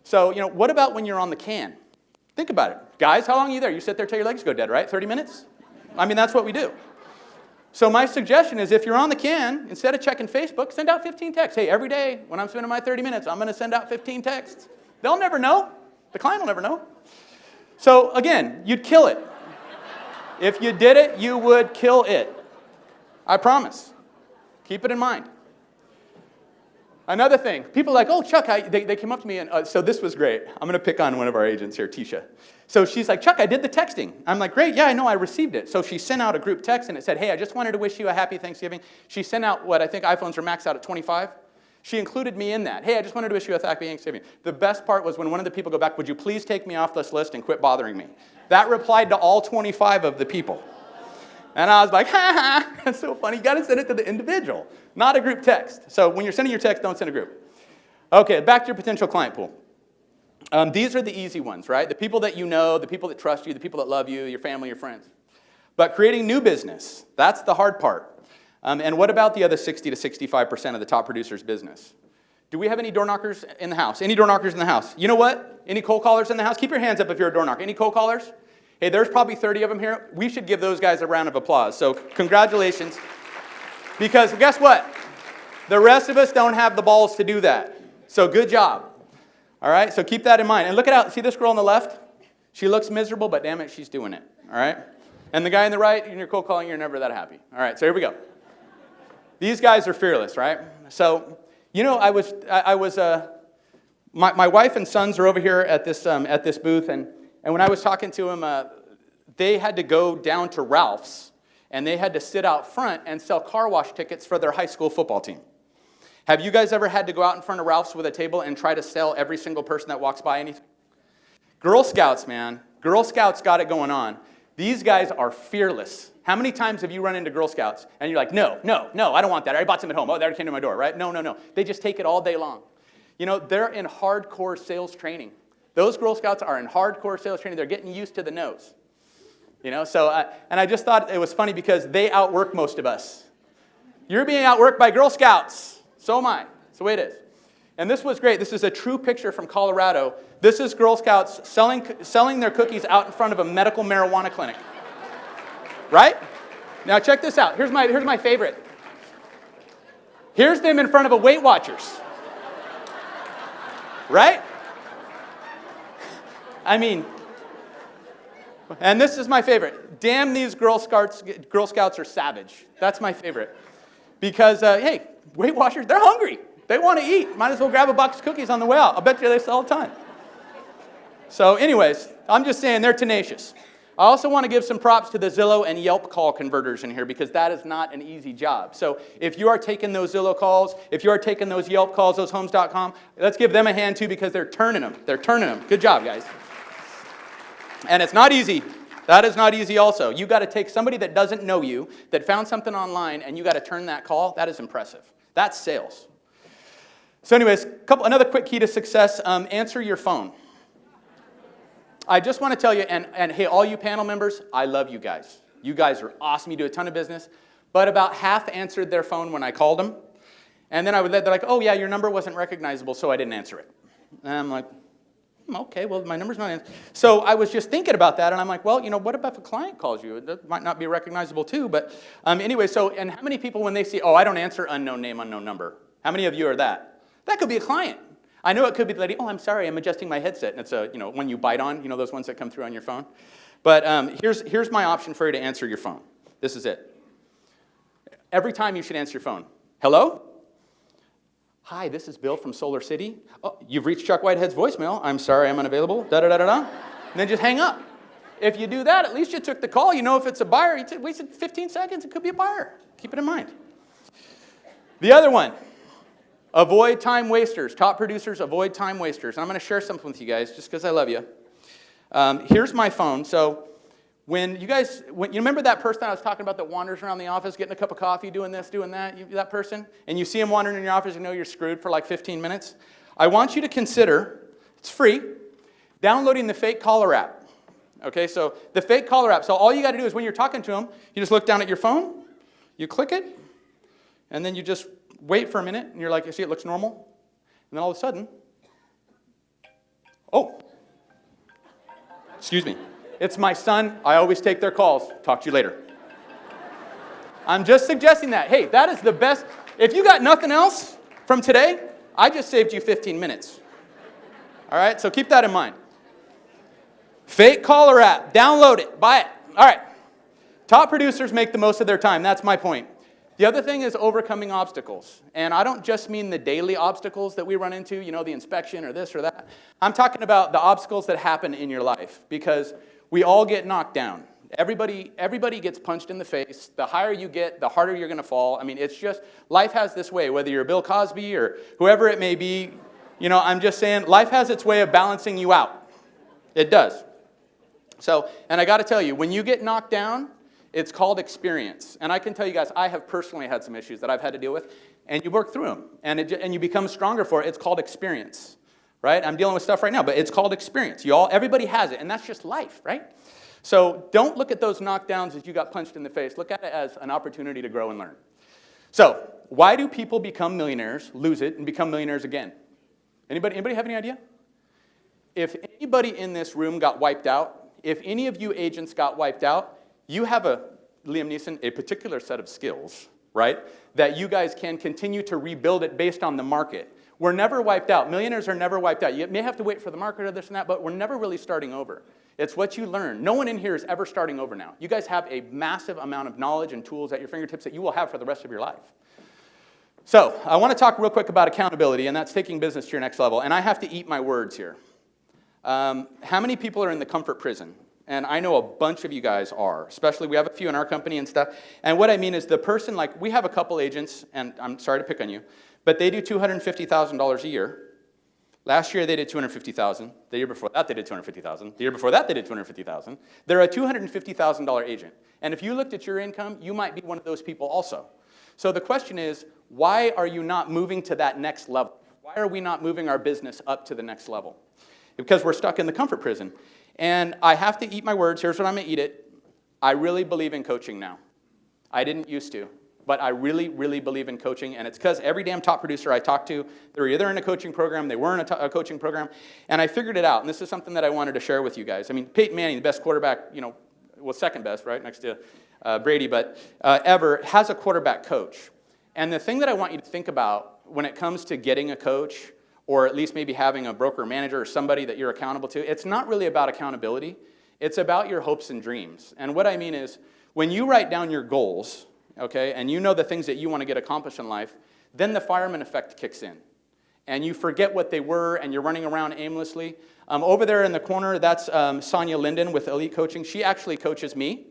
So, you know, what about when you're on the can? Think about it. Guys, how long are you there? You sit there till your legs go dead, right? 30 minutes? I mean, that's what we do. So my suggestion is if you're on the can, instead of checking Facebook, send out 15 texts. Hey, every day when I'm spending my 30 minutes, I'm going to send out 15 texts. They'll never know. The client will never know. So again, you'd kill it. If you did it, you would kill it. I promise. Keep it in mind. Another thing, people are like, oh, Chuck, they came up to me, and so this was great. I'm going to pick on one of our agents here, Tisha. So she's like, Chuck, I did the texting. I'm like, great, yeah, I know, I received it. So she sent out a group text, and it said, hey, I just wanted to wish you a happy Thanksgiving. She sent out what I think iPhones are maxed out at 25. She included me in that. Hey, I just wanted to wish you a happy Thanksgiving. The best part was when one of the people go back, would you please take me off this list and quit bothering me? That replied to all 25 of the people. And I was like, ha ha, that's so funny. You got to send it to the individual, not a group text. So when you're sending your text, don't send a group. Okay, back to your potential client pool. These are the easy ones, right? The people that you know, the people that trust you, the people that love you, your family, your friends. But creating new business, that's the hard part. And what about the other 60 to 65% of the top producers' business? Do we have any door knockers in the house? Any door knockers in the house? You know what? Any cold callers in the house? Keep your hands up if you're a door knocker. Any cold callers? Hey, there's probably 30 of them here. We should give those guys a round of applause. So congratulations. Because guess what? The rest of us don't have the balls to do that. So good job. All right, so keep that in mind. And look at how, see this girl on the left? She looks miserable, but damn it, she's doing it. All right? And the guy on the right, when you're cold calling, you're never that happy. All right, so here we go. These guys are fearless, right? So, you know, my wife and sons are over here at this booth, and when I was talking to them, they had to go down to Ralph's, and they had to sit out front and sell car wash tickets for their high school football team. Have you guys ever had to go out in front of Ralph's with a table and try to sell every single person that walks by anything? Girl Scouts, man. Girl Scouts got it going on. These guys are fearless. How many times have you run into Girl Scouts and you're like, no, I don't want that. I bought some at home. Oh, they came to my door, right? No. They just take it all day long. You know, they're in hardcore sales training. Those Girl Scouts are in hardcore sales training. They're getting used to the no's. You know, so, and I just thought it was funny because they outwork most of us. You're being outworked by Girl Scouts. So am I. That's the way it is. And this was great. This is a true picture from Colorado. This is Girl Scouts selling their cookies out in front of a medical marijuana clinic. Right? Now check this out. Here's my favorite. Here's them in front of a Weight Watchers. Right? I mean, and this is my favorite. Damn, these Girl Scouts are savage. That's my favorite. Because, hey, Weight Watchers, they're hungry. They want to eat. Might as well grab a box of cookies on the way out. I bet you they sell a ton. So anyways, I'm just saying they're tenacious. I also want to give some props to the Zillow and Yelp call converters in here because that is not an easy job. So if you are taking those Zillow calls, if you are taking those Yelp calls, those Homes.com, let's give them a hand too because they're turning them. They're turning them. Good job, guys. And it's not easy. That is not easy also. You got to take somebody that doesn't know you, that found something online, and you got to turn that call. That is impressive. That's sales. So anyways, another quick key to success, answer your phone. I just want to tell you, and hey, all you panel members, I love you guys. You guys are awesome. You do a ton of business. But about half answered their phone when I called them. And then they're like, oh yeah, your number wasn't recognizable, so I didn't answer it. And I'm like, okay, well, my number's not in. So I was just thinking about that, and I'm like, well, you know, what about if a client calls you? That might not be recognizable too, but anyway, so, and how many people when they see, oh, I don't answer unknown name, unknown number? How many of you are that? That could be a client. I know it could be the lady, oh, I'm sorry, I'm adjusting my headset, and it's a, you know, when you bite on, you know, those ones that come through on your phone. But here's my option for you to answer your phone. This is it. Every time you should answer your phone. Hello? Hi, this is Bill from Solar City. Oh, you've reached Chuck Whitehead's voicemail. I'm sorry, I'm unavailable. Da-da-da-da-da. And then just hang up. If you do that, at least you took the call. You know if it's a buyer. You wasted 15 seconds. It could be a buyer. Keep it in mind. The other one, avoid time wasters. Top producers, avoid time wasters. And I'm going to share something with you guys just because I love you. Here's my phone. So when you remember that person I was talking about that wanders around the office getting a cup of coffee, doing this, doing that, that person, and you see him wandering in your office, you know you're screwed for like 15 minutes? I want you to consider, it's free, downloading the fake caller app. Okay, so the fake caller app. So all you got to do is when you're talking to them, you just look down at your phone, you click it, and then you just wait for a minute, and you're like, you see, it looks normal. And then all of a sudden, oh, excuse me. It's my son. I always take their calls. Talk to you later. I'm just suggesting that. Hey, that is the best. If you got nothing else from today, I just saved you 15 minutes. All right, so keep that in mind. Fake caller app. Download it. Buy it. All right. Top producers make the most of their time. That's my point. The other thing is overcoming obstacles. And I don't just mean the daily obstacles that we run into, you know, the inspection or this or that. I'm talking about the obstacles that happen in your life, because we all get knocked down. Everybody gets punched in the face. The higher you get, the harder you're going to fall. I mean, it's just, life has this way, whether you're Bill Cosby or whoever it may be. You know, I'm just saying, life has its way of balancing you out. It does. So, and I got to tell you, when you get knocked down, it's called experience. And I can tell you guys, I have personally had some issues that I've had to deal with, and you work through them, and you become stronger for it. It's called experience, right? I'm dealing with stuff right now, but it's called experience. Everybody has it, and that's just life, right? So don't look at those knockdowns as you got punched in the face. Look at it as an opportunity to grow and learn. So why do people become millionaires, lose it, and become millionaires again? Anybody have any idea? If anybody in this room got wiped out, if any of you agents got wiped out, you have Liam Neeson, a particular set of skills, right, that you guys can continue to rebuild it based on the market. We're never wiped out. Millionaires are never wiped out. You may have to wait for the market or this and that, but we're never really starting over. It's what you learn. No one in here is ever starting over now. You guys have a massive amount of knowledge and tools at your fingertips that you will have for the rest of your life. So I want to talk real quick about accountability, and that's taking business to your next level. And I have to eat my words here. How many people are in the comfort prison? And I know a bunch of you guys are, especially we have a few in our company and stuff. And what I mean is the person, like we have a couple agents, and I'm sorry to pick on you, but they do $250,000 a year. Last year they did $250,000. The year before that they did $250,000. The year before that they did $250,000. They're a $250,000 agent. And if you looked at your income, you might be one of those people also. So the question is, why are you not moving to that next level? Why are we not moving our business up to the next level? Because we're stuck in the comfort prison. And I have to eat my words. Here's what I'm going to eat it. I really believe in coaching now. I didn't used to. But I really, really believe in coaching, and it's because every damn top producer I talk to, they're either in a coaching program, they were in a coaching program, and I figured it out, and this is something that I wanted to share with you guys. I mean, Peyton Manning, the best quarterback, you know, well, second best, right, next to Brady, but ever, has a quarterback coach. And the thing that I want you to think about when it comes to getting a coach, or at least maybe having a broker or manager or somebody that you're accountable to, it's not really about accountability. It's about your hopes and dreams. And what I mean is, when you write down your goals, okay, and you know the things that you want to get accomplished in life, then the fireman effect kicks in. And you forget what they were, and you're running around aimlessly. Over there in the corner, that's Sonia Linden with Elite Coaching. She actually coaches me.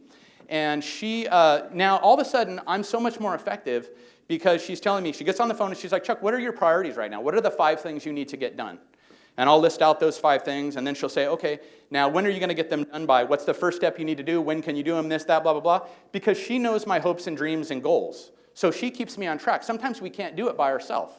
And she, now all of a sudden, I'm so much more effective because she's telling me, she gets on the phone and she's like, Chuck, what are your priorities right now? What are the 5 things you need to get done? And I'll list out those 5 things, and then she'll say, okay, now when are you going to get them done by? What's the first step you need to do? When can you do them? This, that, blah, blah, blah. Because she knows my hopes and dreams and goals. So she keeps me on track. Sometimes we can't do it by ourselves.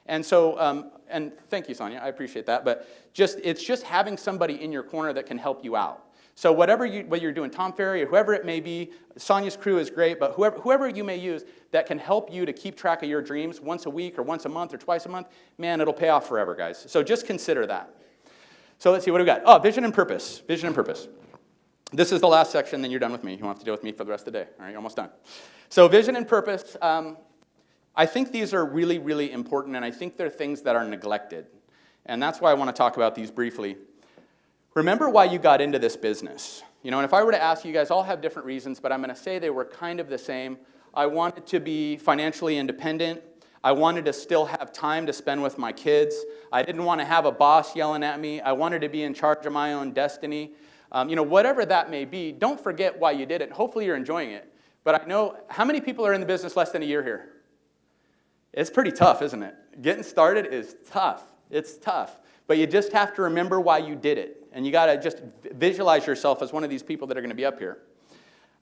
And so, and thank you, Sonia, I appreciate that. But it's just having somebody in your corner that can help you out. So whether you're doing Tom Ferry or whoever it may be, Sonia's crew is great, but whoever you may use that can help you to keep track of your dreams once a week or once a month or twice a month, man, it'll pay off forever, guys. So just consider that. So let's see, what do we got? Oh, vision and purpose. Vision and purpose. This is the last section, then you're done with me. You won't have to deal with me for the rest of the day. All right, you're almost done. So vision and purpose, I think these are really, really important, and I think they're things that are neglected. And that's why I want to talk about these briefly. Remember why you got into this business. You know, and if I were to ask you guys, all have different reasons, but I'm going to say they were kind of the same. I wanted to be financially independent. I wanted to still have time to spend with my kids. I didn't want to have a boss yelling at me. I wanted to be in charge of my own destiny. You know, whatever that may be, don't forget why you did it. Hopefully you're enjoying it. But I know, how many people are in the business less than a year here? It's pretty tough, isn't it? Getting started is tough. It's tough. But you just have to remember why you did it. And you got to just visualize yourself as one of these people that are going to be up here.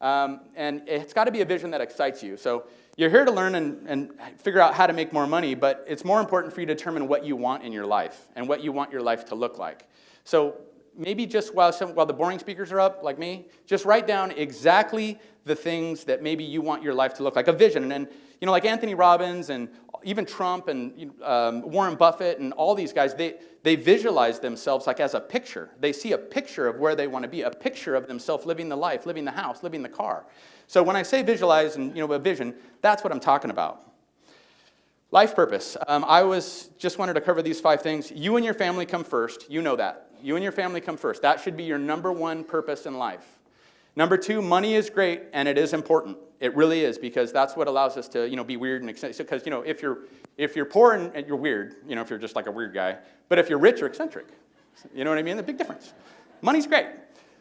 And it's got to be a vision that excites you. So you're here to learn and figure out how to make more money, but it's more important for you to determine what you want in your life and what you want your life to look like. So maybe just while the boring speakers are up, like me, just write down exactly the things that maybe you want your life to look like, a vision. And like Anthony Robbins and even Trump and Warren Buffett and all these guys, they visualize themselves like as a picture. They see a picture of where they want to be, a picture of themselves living the life, living the house, living the car. So when I say visualize and a vision, that's what I'm talking about. Life purpose. Just wanted to cover these 5 things. You and your family come first. You know that. You and your family come first. That should be your number 1 purpose in life. Number 2, money is great and it is important. It really is, because that's what allows us to be weird and eccentric. Because if you're poor and you're weird, if you're just like a weird guy, but if you're rich, you're eccentric. You know what I mean? The big difference. Money's great.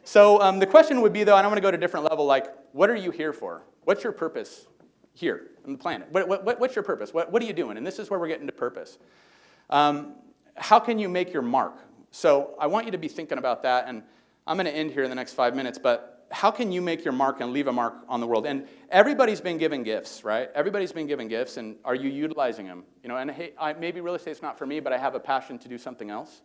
So the question would be, though, and I want to go to a different level, like, what are you here for? What's your purpose here on the planet? What's your purpose? What are you doing? And this is where we're getting to purpose. How can you make your mark? So I want you to be thinking about that, and I'm going to end here in the next 5 minutes, but how can you make your mark and leave a mark on the world? And everybody's been given gifts, right? Everybody's been given gifts, and are you utilizing them? And hey, maybe real estate's not for me, but I have a passion to do something else.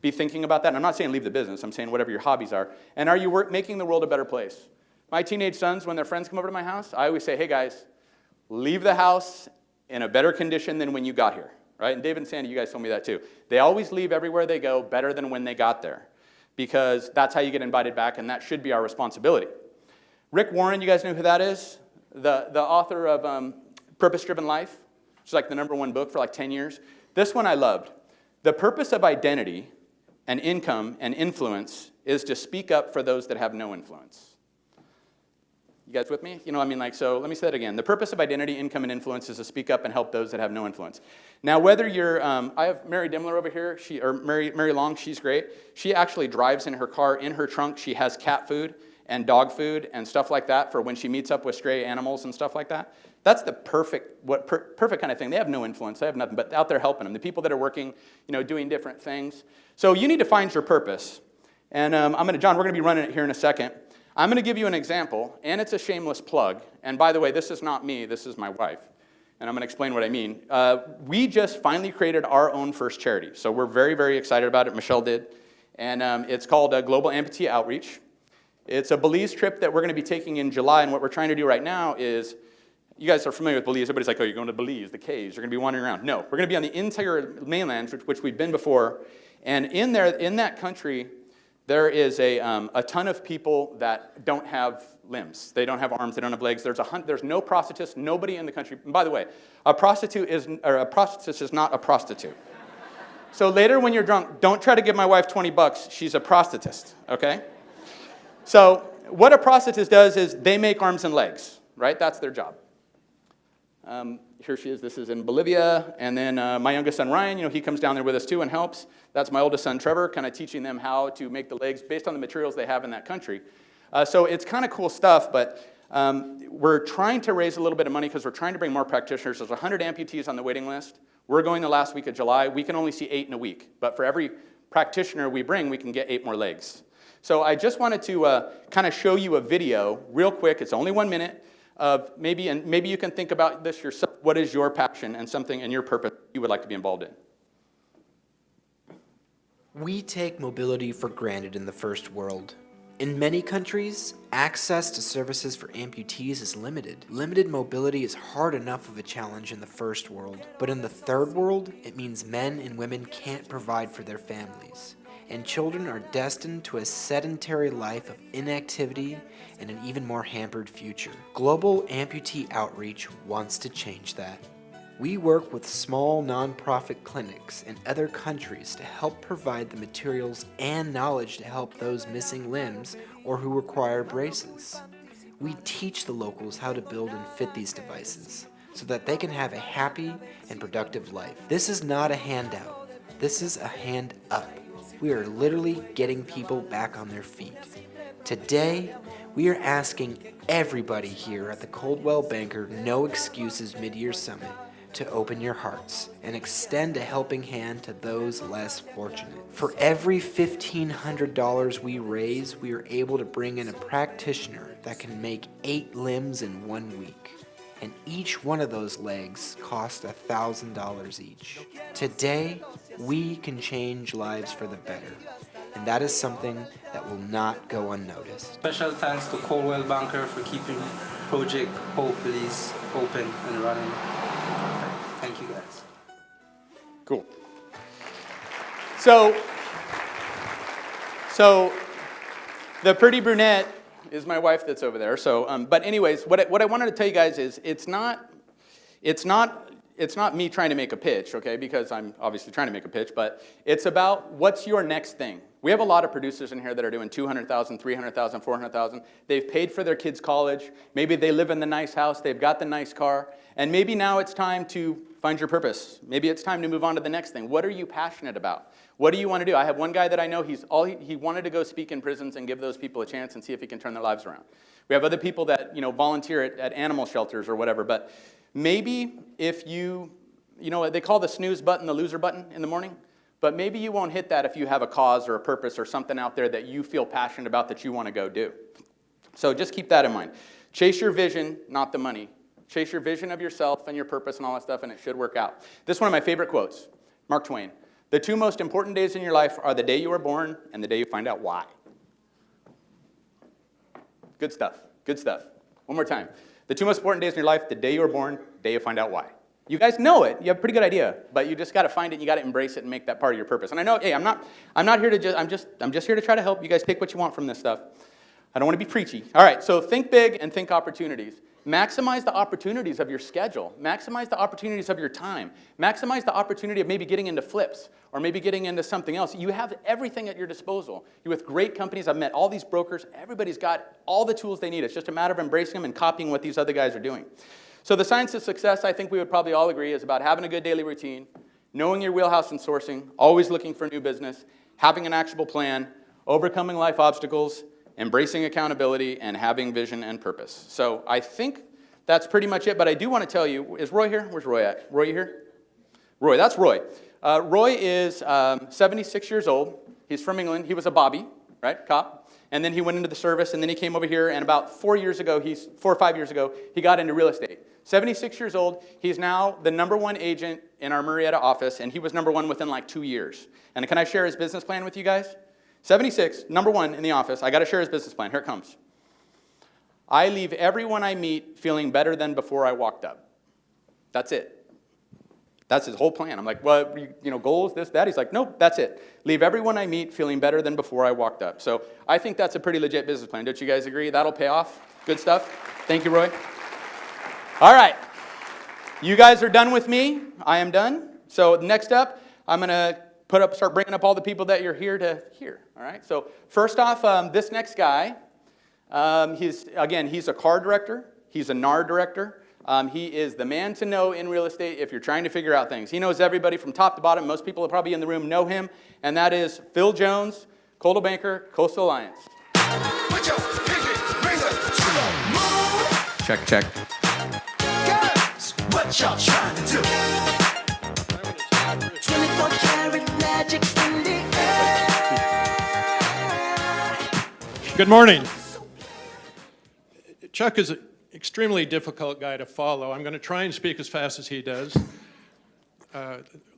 Be thinking about that. And I'm not saying leave the business. I'm saying whatever your hobbies are. And are you making the world a better place? My teenage sons, when their friends come over to my house, I always say, hey guys, leave the house in a better condition than when you got here, right? And David and Sandy, you guys told me that too. They always leave everywhere they go better than when they got there, because that's how you get invited back, and that should be our responsibility. Rick Warren, you guys know who that is? The author of Purpose-Driven Life, which is like the #1 book for like 10 years. This one I loved. The purpose of identity and income and influence is to speak up for those that have no influence. You guys with me? So let me say that again. The purpose of identity, income, and influence is to speak up and help those that have no influence. Now, whether you're, I have Mary Dimmler over here, Mary Long, she's great. She actually drives in her car, in her trunk, she has cat food and dog food and stuff like that for when she meets up with stray animals and stuff like that. That's the perfect kind of thing. They have no influence, they have nothing, but out there helping them. The people that are working, doing different things. So you need to find your purpose. And John, we're gonna be running it here in a second. I'm going to give you an example, and it's a shameless plug. And by the way, this is not me, this is my wife. And I'm going to explain what I mean. We just finally created our own first charity. So we're very, very excited about it. Michelle did. And it's called Global Amputee Outreach. It's a Belize trip that we're going to be taking in July. And what we're trying to do right now is, you guys are familiar with Belize. Everybody's like, oh, you're going to Belize, the caves. You're going to be wandering around. No, we're going to be on the entire mainland, which we've been before. And in that country, there is a ton of people that don't have limbs. They don't have arms. They don't have legs. There's no prostitutes. Nobody in the country. And by the way, a prostitute is not a prostitute. So later when you're drunk, don't try to give my wife $20. She's a prostitute. Okay. So what a prostitute does is they make arms and legs. Right. That's their job. Here she is. This is in Bolivia. And then my youngest son, Ryan, he comes down there with us too and helps. That's my oldest son, Trevor, kind of teaching them how to make the legs based on the materials they have in that country. So it's kind of cool stuff, but we're trying to raise a little bit of money because we're trying to bring more practitioners. There's 100 amputees on the waiting list. We're going the last week of July. We can only see 8 in a week. But for every practitioner we bring, we can get 8 more legs. So I just wanted to kind of show you a video real quick. It's only 1 minute. Of maybe you can think about this yourself. What is your passion and something and your purpose you would like to be involved in? We take mobility for granted in the first world. In many countries, access to services for amputees is limited. Limited mobility is hard enough of a challenge in the first world, but in the third world, it means men and women can't provide for their families, and children are destined to a sedentary life of inactivity and an even more hampered future. Global Amputee Outreach wants to change that. We work with small nonprofit clinics in other countries to help provide the materials and knowledge to help those missing limbs or who require braces. We teach the locals how to build and fit these devices so that they can have a happy and productive life. This is not a handout. This is a hand up. We are literally getting people back on their feet. Today, we are asking everybody here at the Coldwell Banker No Excuses Mid-Year Summit to open your hearts and extend a helping hand to those less fortunate. For every $1,500 we raise, we are able to bring in a practitioner that can make 8 limbs in 1 week. and each one of those legs cost $1,000 each. Today, we can change lives for the better, and that is something that will not go unnoticed. Special thanks to Coldwell Banker for keeping Project Hope Police open and running. Thank you guys. Cool. So the pretty brunette is my wife that's over there. So, but anyways, what I wanted to tell you guys is it's not me trying to make a pitch, okay? Because I'm obviously trying to make a pitch, but it's about what's your next thing. We have a lot of producers in here that are doing $200,000, $300,000, $400,000. They've paid for their kids' college. Maybe they live in the nice house. They've got the nice car. And maybe now it's time to find your purpose. Maybe it's time to move on to the next thing. What are you passionate about? What do you want to do? I have one guy that I know, he wanted to go speak in prisons and give those people a chance and see if he can turn their lives around. We have other people that volunteer at animal shelters or whatever. But maybe if they call the snooze button the loser button in the morning. But maybe you won't hit that if you have a cause or a purpose or something out there that you feel passionate about that you want to go do. So just keep that in mind. Chase your vision, not the money. Chase your vision of yourself and your purpose and all that stuff, and it should work out. This is one of my favorite quotes. Mark Twain. The two most important days in your life are the day you were born and the day you find out why. Good stuff. Good stuff. One more time. The two most important days in your life, the day you were born, the day you find out why. You guys know it. You have a pretty good idea, but you just got to find it and you got to embrace it and make that part of your purpose. And I know, hey, I'm not here to just, I'm just here to try to help. You guys take what you want from this stuff. I don't want to be preachy. All right, so think big and think opportunities. Maximize the opportunities of your schedule. Maximize the opportunities of your time. Maximize the opportunity of maybe getting into flips or maybe getting into something else. You have everything at your disposal. You're with great companies. I've met all these brokers. Everybody's got all the tools they need. It's just a matter of embracing them and copying what these other guys are doing. So the science of success, I think we would probably all agree, is about having a good daily routine, knowing your wheelhouse in sourcing, always looking for new business, having an actionable plan, overcoming life obstacles, embracing accountability, and having vision and purpose. So I think that's pretty much it, but I do want to tell you, is Roy here? Where's Roy at? Roy, you here? Roy, that's Roy. Roy is 76 years old. He's from England. He was a Bobby, right, cop. And then he went into the service, and then he came over here, and about 4 or 5 years ago, he got into real estate. 76 years old, he's now the #1 agent in our Marietta office, and he was #1 within like 2 years. And can I share his business plan with you guys? 76, #1 in the office. I got to share his business plan. Here it comes. I leave everyone I meet feeling better than before I walked up. That's it. That's his whole plan. I'm like, well, goals, this, that. He's like, nope, that's it. Leave everyone I meet feeling better than before I walked up. So I think that's a pretty legit business plan. Don't you guys agree? That'll pay off. Good stuff. Thank you, Roy. All right. You guys are done with me. I am done. So next up, I'm going to start bringing up all the people that you're here to hear. All right. So first off, this next guy, he's a car director. He's a NAR director. He is the man to know in real estate if you're trying to figure out things. He knows everybody from top to bottom. Most people probably in the room know him, and that is Phil Jones, Coldwell Banker, Coastal Alliance. Check, check. Girls, what y'all trying to do? 24 karat magic in the air. Good morning. Chuck is an extremely difficult guy to follow. I'm going to try and speak as fast as he does.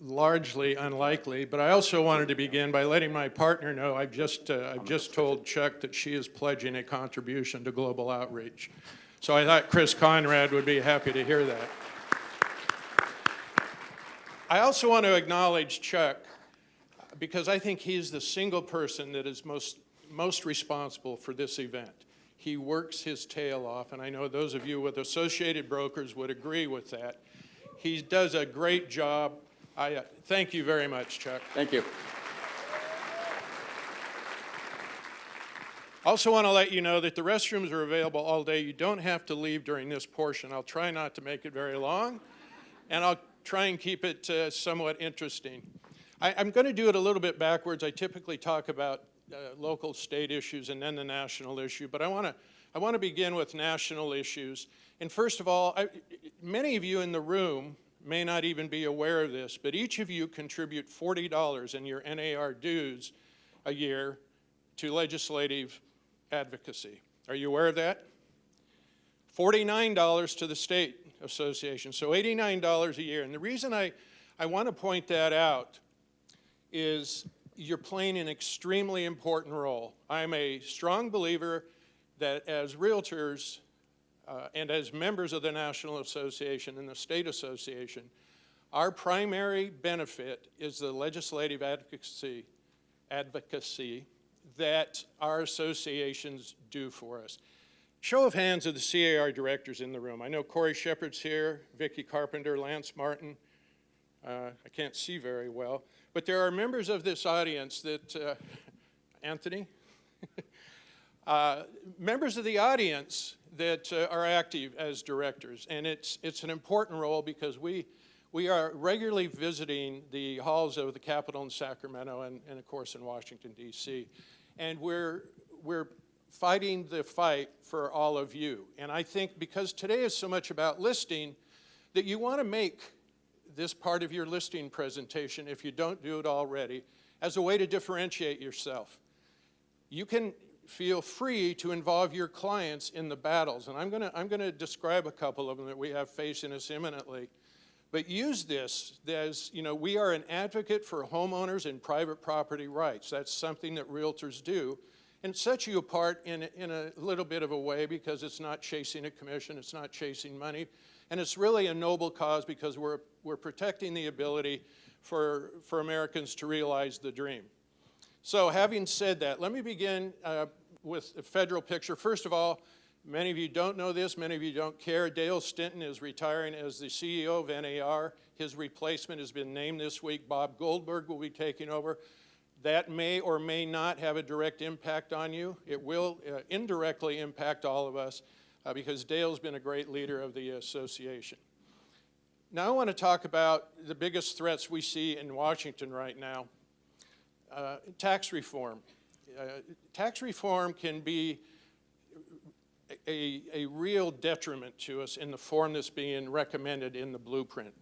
Largely unlikely, but I also wanted to begin by letting my partner know I've just told Chuck that she is pledging a contribution to global outreach. So I thought Chris Conrad would be happy to hear that. I also want to acknowledge Chuck because I think he's the single person that is most responsible for this event. He works his tail off, and I know those of you with associated brokers would agree with that. He does a great job. I thank you very much, Chuck. Thank you. Also want to let you know that the restrooms are available all day. You don't have to leave during this portion. I'll try not to make it very long, and I'll try and keep it somewhat interesting. I'm going to do it a little bit backwards. I typically talk about local state issues and then the national issue, but I want to begin with national issues. And first of all, many of you in the room may not even be aware of this, but each of you contribute $40 in your NAR dues a year to legislative advocacy. Are you aware of that? $49 to the state association. So $89 a year. And the reason I want to point that out is you're playing an extremely important role. I'm a strong believer that as realtors and as members of the National Association and the State Association, our primary benefit is the legislative advocacy that our associations do for us. Show of hands of the CAR directors in the room. I know Corey Shepard's here, Vicki Carpenter, Lance Martin. I can't see very well, but there are members of this audience that, Anthony? Members of the audience that are active as directors, and it's an important role because we are regularly visiting the halls of the Capitol in Sacramento and of course in Washington, D.C. And we're fighting the fight for all of you. And I think because today is so much about listing, that you want to make this part of your listing presentation, if you don't do it already, as a way to differentiate yourself. You can feel free to involve your clients in the battles, and I'm gonna describe a couple of them that we have facing us imminently. But use this as, you know, we are an advocate for homeowners and private property rights. That's something that realtors do. And it sets you apart in a little bit of a way because it's not chasing a commission, it's not chasing money. And it's really a noble cause because we're protecting the ability for Americans to realize the dream. So having said that, let me begin with a federal picture. First of all, many of you don't know this, many of you don't care. Dale Stinton is retiring as the CEO of NAR. His replacement has been named this week. Bob Goldberg will be taking over. That may or may not have a direct impact on you. It will indirectly impact all of us because Dale's been a great leader of the association. Now I want to talk about the biggest threats we see in Washington right now. Tax reform. Tax reform can be a real detriment to us in the form that's being recommended in the blueprint.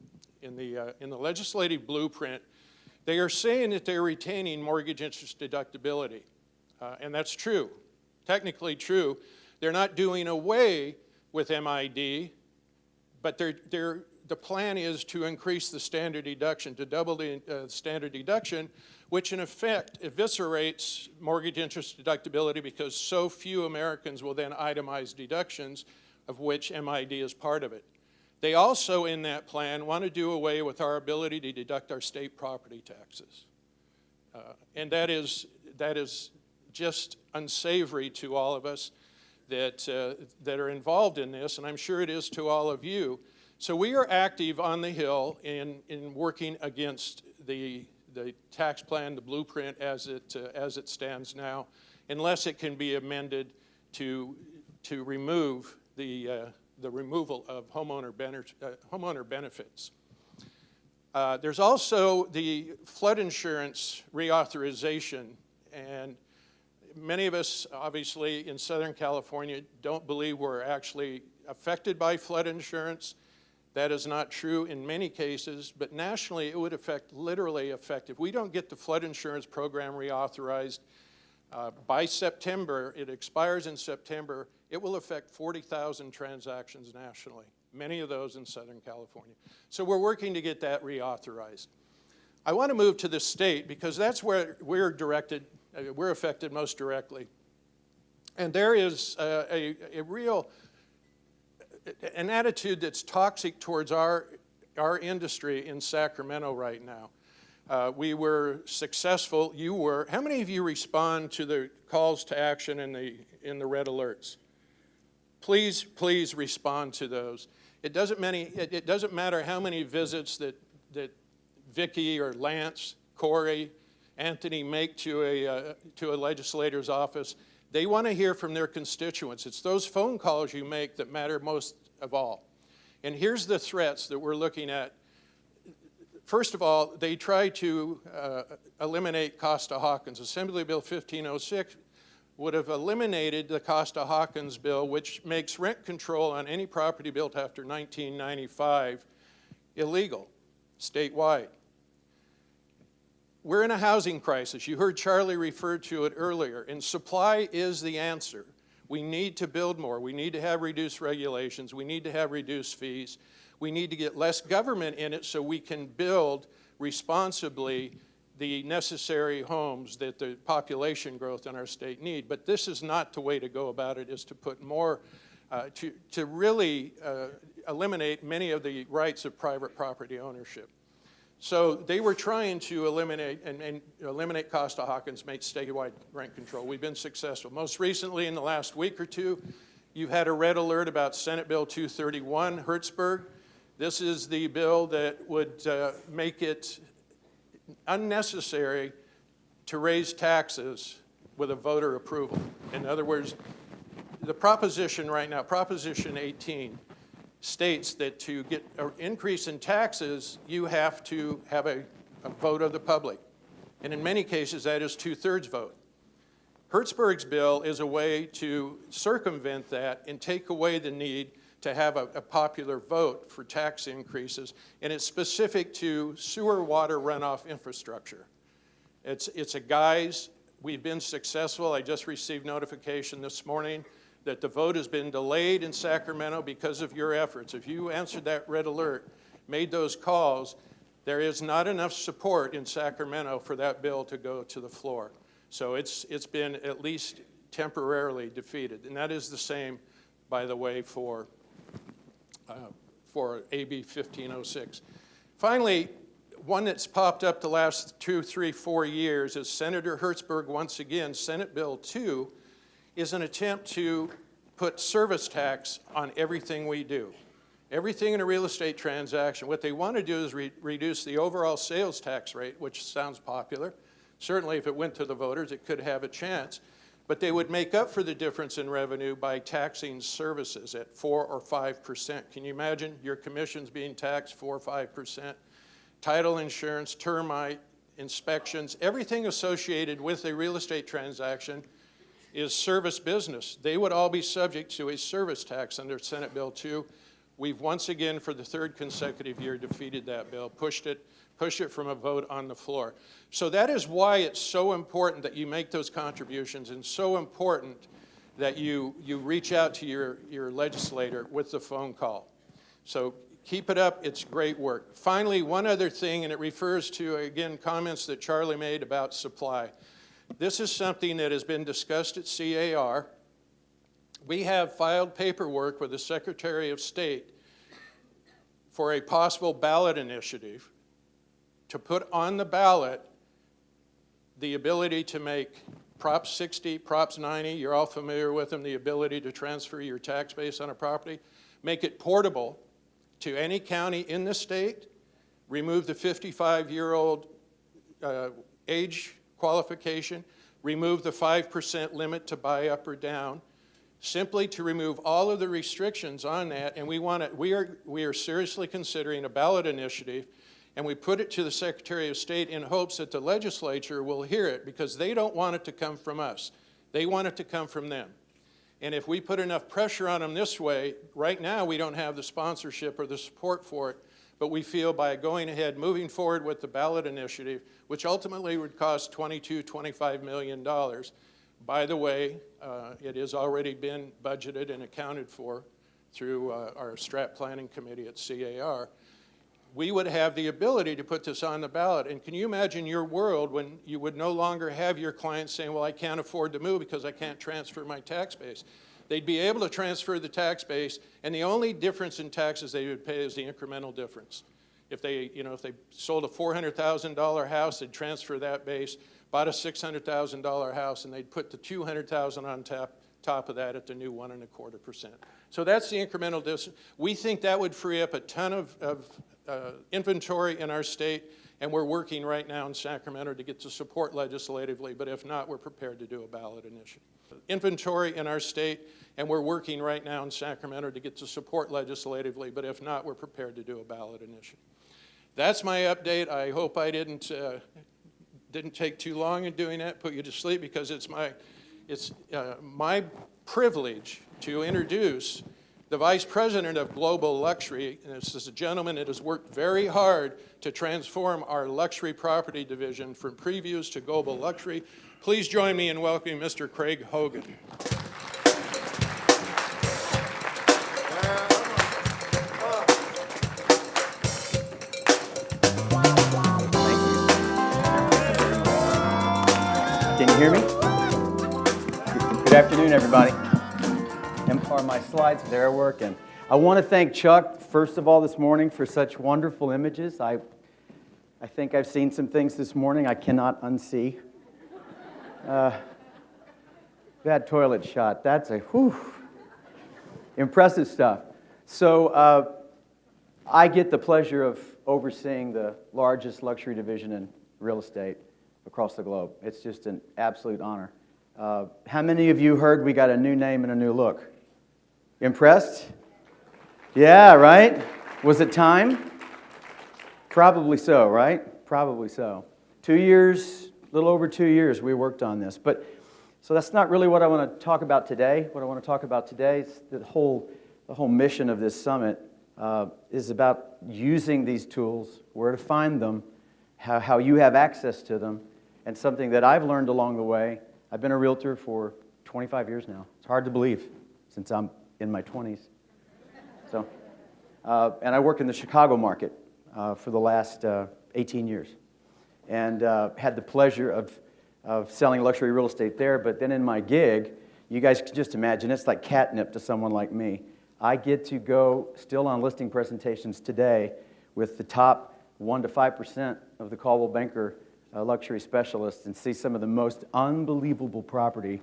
In the legislative blueprint, they are saying that they're retaining mortgage interest deductibility, and that's true, technically true. They're not doing away with MID, but the plan is to increase the standard deduction, to double the standard deduction, which in effect eviscerates mortgage interest deductibility because so few Americans will then itemize deductions, of which MID is part of it. They also, in that plan, want to do away with our ability to deduct our state property taxes. And that is just unsavory to all of us that are involved in this, and I'm sure it is to all of you. So we are active on the Hill in working against the tax plan, the blueprint as it stands now, unless it can be amended to remove the removal of homeowner benefits. There's also the flood insurance reauthorization, and many of us, obviously, in Southern California don't believe we're actually affected by flood insurance. That is not true in many cases, but nationally it would literally affect. If we don't get the flood insurance program reauthorized by September, it expires in September, it will affect 40,000 transactions nationally, many of those in Southern California. So we're working to get that reauthorized. I want to move to the state because that's where we're affected most directly. And there is an attitude that's toxic towards our industry in Sacramento right now. We were successful, you were. How many of you respond to the calls to action in the red alerts? Please respond to those. It doesn't matter how many visits that Vicki or Lance, Corey, Anthony make to a legislator's office. They want to hear from their constituents. It's those phone calls you make that matter most of all. And here's the threats that we're looking at. First of all, they try to eliminate Costa-Hawkins. Assembly Bill 1506 would have eliminated the Costa-Hawkins bill, which makes rent control on any property built after 1995 illegal statewide. We're in a housing crisis. You heard Charlie refer to it earlier, and supply is the answer. We need to build more. We need to have reduced regulations. We need to have reduced fees. We need to get less government in it so we can build responsibly the necessary homes that the population growth in our state need. But this is not the way to go about it, is to put more, to really eliminate many of the rights of private property ownership. So they were trying to eliminate Costa-Hawkins, make statewide rent control. We've been successful. Most recently, in the last week or two, you've had a red alert about Senate Bill 231, Hertzberg. This is the bill that would make it unnecessary to raise taxes with a voter approval. In other words, the proposition right now, Proposition 18, states that to get an increase in taxes, you have to have a vote of the public. And in many cases, that is 2/3 vote. Hertzberg's bill is a way to circumvent that and take away the need to have a popular vote for tax increases, and it's specific to sewer water runoff infrastructure. It's a guise. We've been successful. I just received notification this morning that the vote has been delayed in Sacramento because of your efforts. If you answered that red alert, made those calls, there is not enough support in Sacramento for that bill to go to the floor. So it's been at least temporarily defeated, and that is the same, by the way, for AB 1506. Finally, one that's popped up the last 2, 3, 4 years is Senator Hertzberg, once again, Senate Bill 2, is an attempt to put service tax on everything we do. Everything in a real estate transaction. What they want to do is reduce the overall sales tax rate, which sounds popular. Certainly if it went to the voters, it could have a chance. But they would make up for the difference in revenue by taxing services at 4 or 5%. Can you imagine your commissions being taxed 4 or 5%? Title insurance, termite, inspections, everything associated with a real estate transaction is service business. They would all be subject to a service tax under Senate Bill 2. We've once again, for the 3rd consecutive year, defeated that bill, pushed it from a vote on the floor. So that is why it's so important that you make those contributions, and so important that you reach out to your legislator with the phone call. So keep it up, it's great work. Finally, one other thing, and it refers to, again, comments that Charlie made about supply. This is something that has been discussed at CAR. We have filed paperwork with the Secretary of State for a possible ballot initiative to put on the ballot the ability to make Prop 60, Props 90, you're all familiar with them, the ability to transfer your tax base on a property, make it portable to any county in the state, remove the 55-year-old age qualification, remove the 5% limit to buy up or down, simply to remove all of the restrictions on that. And we are seriously considering a ballot initiative, and we put it to the Secretary of State in hopes that the legislature will hear it, because they don't want it to come from us. They want it to come from them. And if we put enough pressure on them this way, right now we don't have the sponsorship or the support for it, but we feel by going ahead, moving forward with the ballot initiative, which ultimately would cost $22, $25 million. By the way, it has already been budgeted and accounted for through our strat planning committee at CAR. We would have the ability to put this on the ballot. And can you imagine your world when you would no longer have your clients saying, well, I can't afford to move because I can't transfer my tax base. They'd be able to transfer the tax base, and the only difference in taxes they would pay is the incremental difference. If they sold a $400,000 house, they'd transfer that base, bought a $600,000 house, and they'd put the $200,000 on top of that at the new 1.25%. So that's the incremental difference. We think that would free up a ton of inventory in our state, and we're working right now in Sacramento to get the support legislatively, but if not, we're prepared to do a ballot initiative. Inventory in our state, and we're working right now in Sacramento to get the support legislatively, but if not, we're prepared to do a ballot initiative. That's my update. I hope I didn't take too long in doing that, put you to sleep, because it's my privilege to introduce the Vice President of Global Luxury, and this is a gentleman that has worked very hard to transform our luxury property division from previews to global luxury. Please join me in welcoming Mr. Craig Hogan. hear me? Good afternoon, everybody. Are my slides there working? I want to thank Chuck, first of all, this morning for such wonderful images. I think I've seen some things this morning I cannot unsee. That toilet shot, that's a whew, impressive stuff. So I get the pleasure of overseeing the largest luxury division in real estate across the globe. It's just an absolute honor. How many of you heard we got a new name and a new look? Impressed? Yeah, right? Was it time? Probably so, right? Probably so. 2 years, a little over 2 years we worked on this. So that's not really what I want to talk about today. What I want to talk about today is the whole mission of this summit is about using these tools, where to find them, how you have access to them, and something that I've learned along the way. I've been a realtor for 25 years now. It's hard to believe since I'm in my 20s. So, and I work in the Chicago market for the last 18 years, and had the pleasure of selling luxury real estate there. But then in my gig, you guys can just imagine, it's like catnip to someone like me. I get to go still on listing presentations today with the top 1% to 5% of the Coldwell Banker luxury specialists and see some of the most unbelievable property.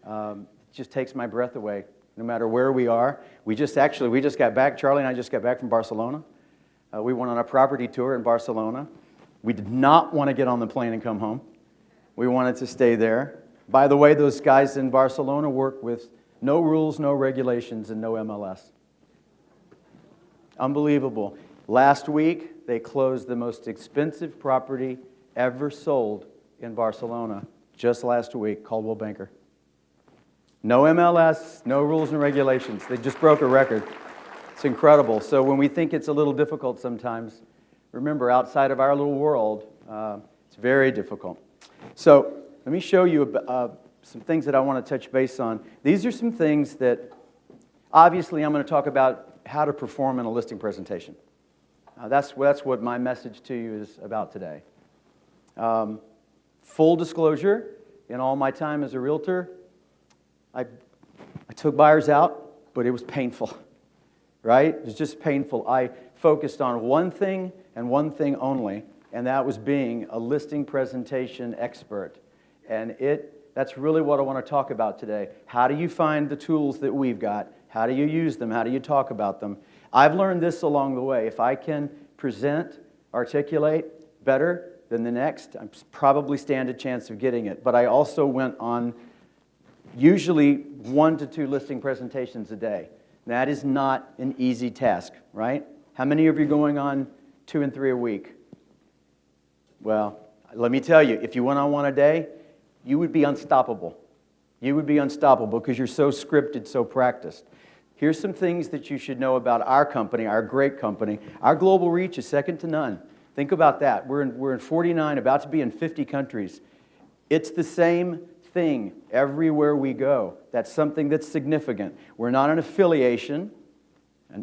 It just takes my breath away, no matter where we are. We just got back, Charlie and I just got back from Barcelona. We went on a property tour in Barcelona. We did not want to get on the plane and come home. We wanted to stay there. By the way, those guys in Barcelona work with no rules, no regulations, and no MLS. Unbelievable. Last week, they closed the most expensive property ever sold in Barcelona, just last week, Coldwell Banker. No MLS, no rules and regulations. They just broke a record. It's incredible. So when we think it's a little difficult sometimes, remember, outside of our little world, it's very difficult. So let me show you some things that I want to touch base on. These are some things that, obviously, I'm going to talk about how to perform in a listing presentation. That's what my message to you is about today. Full disclosure, in all my time as a realtor, I took buyers out, but it was painful, right? It was just painful. I focused on one thing and one thing only, and that was being a listing presentation expert. And that's really what I want to talk about today. How do you find the tools that we've got? How do you use them? How do you talk about them? I've learned this along the way. If I can present, articulate better than the next, I probably stand a chance of getting it. But I also went on usually 1 to 2 listing presentations a day. That is not an easy task, right? How many of you are going on 2 and 3 a week? Well, let me tell you, if you went on 1 a day, you would be unstoppable. You would be unstoppable because you're so scripted, so practiced. Here's some things that you should know about our company, our great company. Our global reach is second to none. Think about that. We're in 49, about to be in 50 countries. It's the same thing everywhere we go. That's something that's significant. We're not an affiliation.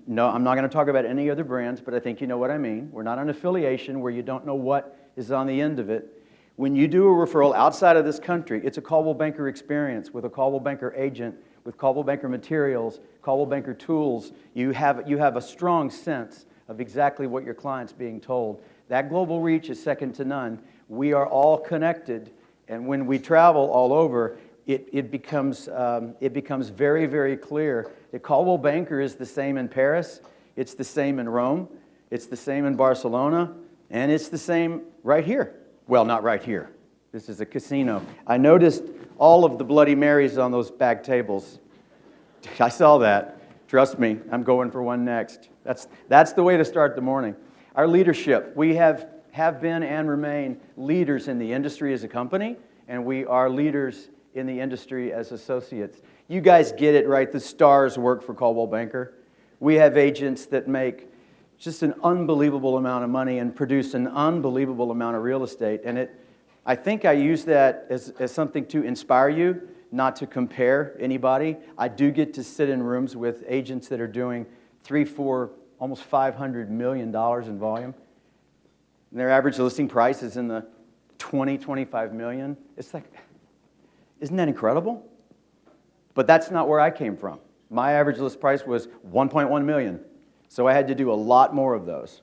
No, I'm not going to talk about any other brands, but I think you know what I mean. We're not an affiliation where you don't know what is on the end of it. When you do a referral outside of this country, it's a Coldwell Banker experience with a Coldwell Banker agent, with Coldwell Banker materials, Coldwell Banker tools. You have a strong sense of exactly what your client's being told. That global reach is second to none. We are all connected, and when we travel all over, it becomes very, very clear that Coldwell Banker is the same in Paris, it's the same in Rome, it's the same in Barcelona, and it's the same right here. Well, not right here. This is a casino. I noticed all of the Bloody Marys on those back tables. I saw that. Trust me, I'm going for one next. That's the way to start the morning. Our leadership. We have been and remain leaders in the industry as a company, and we are leaders in the industry as associates. You guys get it, right? The stars work for Coldwell Banker. We have agents that make just an unbelievable amount of money and produce an unbelievable amount of real estate. And I think I use that as something to inspire you, not to compare anybody. I do get to sit in rooms with agents that are doing $300, $400, almost $500 million in volume. And their average listing price is in the 20, 25 million. It's like, Isn't that incredible? But that's not where I came from. My average list price was 1.1 million. So I had to do a lot more of those.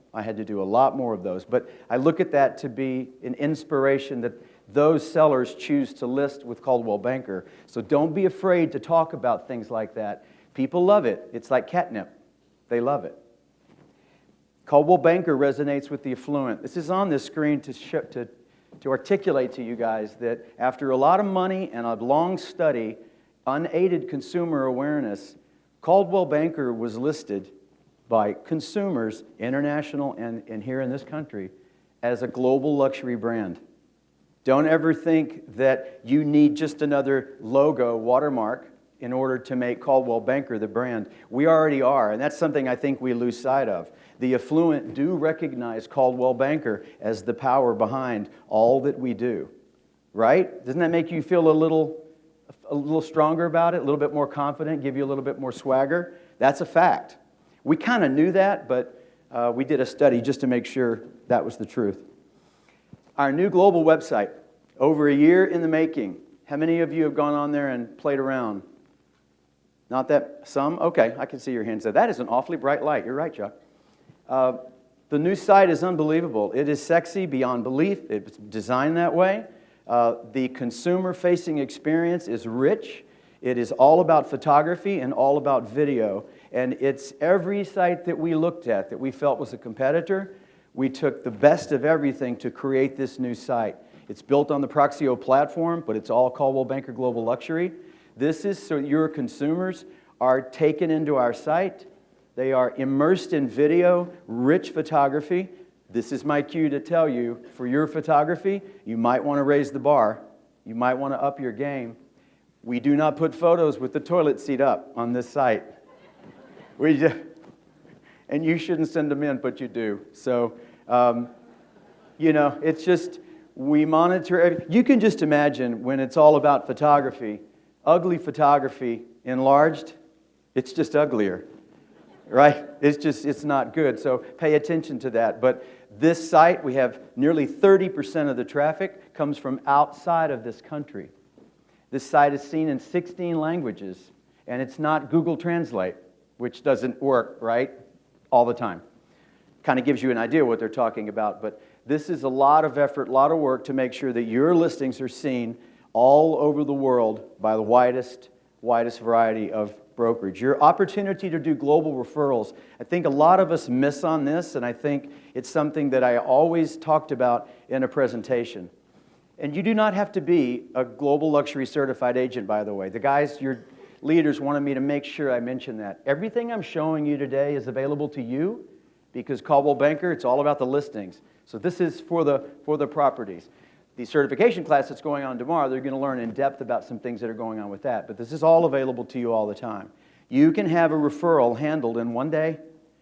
But I look at that to be an inspiration that those sellers choose to list with Coldwell Banker. So don't be afraid to talk about things like that. People love it. It's like catnip. They love it. Coldwell Banker resonates with the affluent. This is on this screen to articulate to you guys that after a lot of money and a long study, unaided consumer awareness, Coldwell Banker was listed by consumers, international and here in this country, as a global luxury brand. Don't ever think that you need just another logo, watermark, in order to make Coldwell Banker the brand. We already are, and that's something I think we lose sight of. The affluent do recognize Coldwell Banker as the power behind all that we do, right? Doesn't that make you feel a little stronger about it, a little bit more confident, give you a little bit more swagger? That's a fact. We kind of knew that, but we did a study just to make sure that was the truth. Our new global website, over a year in the making. How many of you have gone on there and played around? Not that, some? Okay, I can see your hands there. That is an awfully bright light. You're right, Chuck. The new site is unbelievable. It is sexy beyond belief. It's designed that way. The consumer-facing experience is rich. It is all about photography and all about video. And it's every site that we looked at that we felt was a competitor. We took the best of everything to create this new site. It's built on the Proxio platform, but it's all Coldwell Banker Global Luxury. This is so your consumers are taken into our site. They are immersed in video, rich photography. This is my cue to tell you, for your photography, you might want to raise the bar. You might want to up your game. We do not put photos with the toilet seat up on this site. And you shouldn't send them in, but you do. So, it's just, we monitor. You can just imagine when it's all about photography, ugly photography enlarged, it's just uglier, right? It's not good. So pay attention to that. But this site, we have nearly 30% of the traffic comes from outside of this country. This site is seen in 16 languages, and it's not Google Translate, which doesn't work, right, all the time. Kind of gives you an idea what they're talking about, but this is a lot of effort, a lot of work to make sure that your listings are seen all over the world by the widest variety of brokerage. Your opportunity to do global referrals, I think a lot of us miss on this, and I think it's something that I always talked about in a presentation. And you do not have to be a global luxury certified agent, by the way. The guys, your leaders, wanted me to make sure I mention that. Everything I'm showing you today is available to you because Coldwell Banker, it's all about the listings. So this is for the properties. The certification class that's going on tomorrow, they're going to learn in depth about some things that are going on with that. But this is all available to you all the time. You can have a referral handled in one day,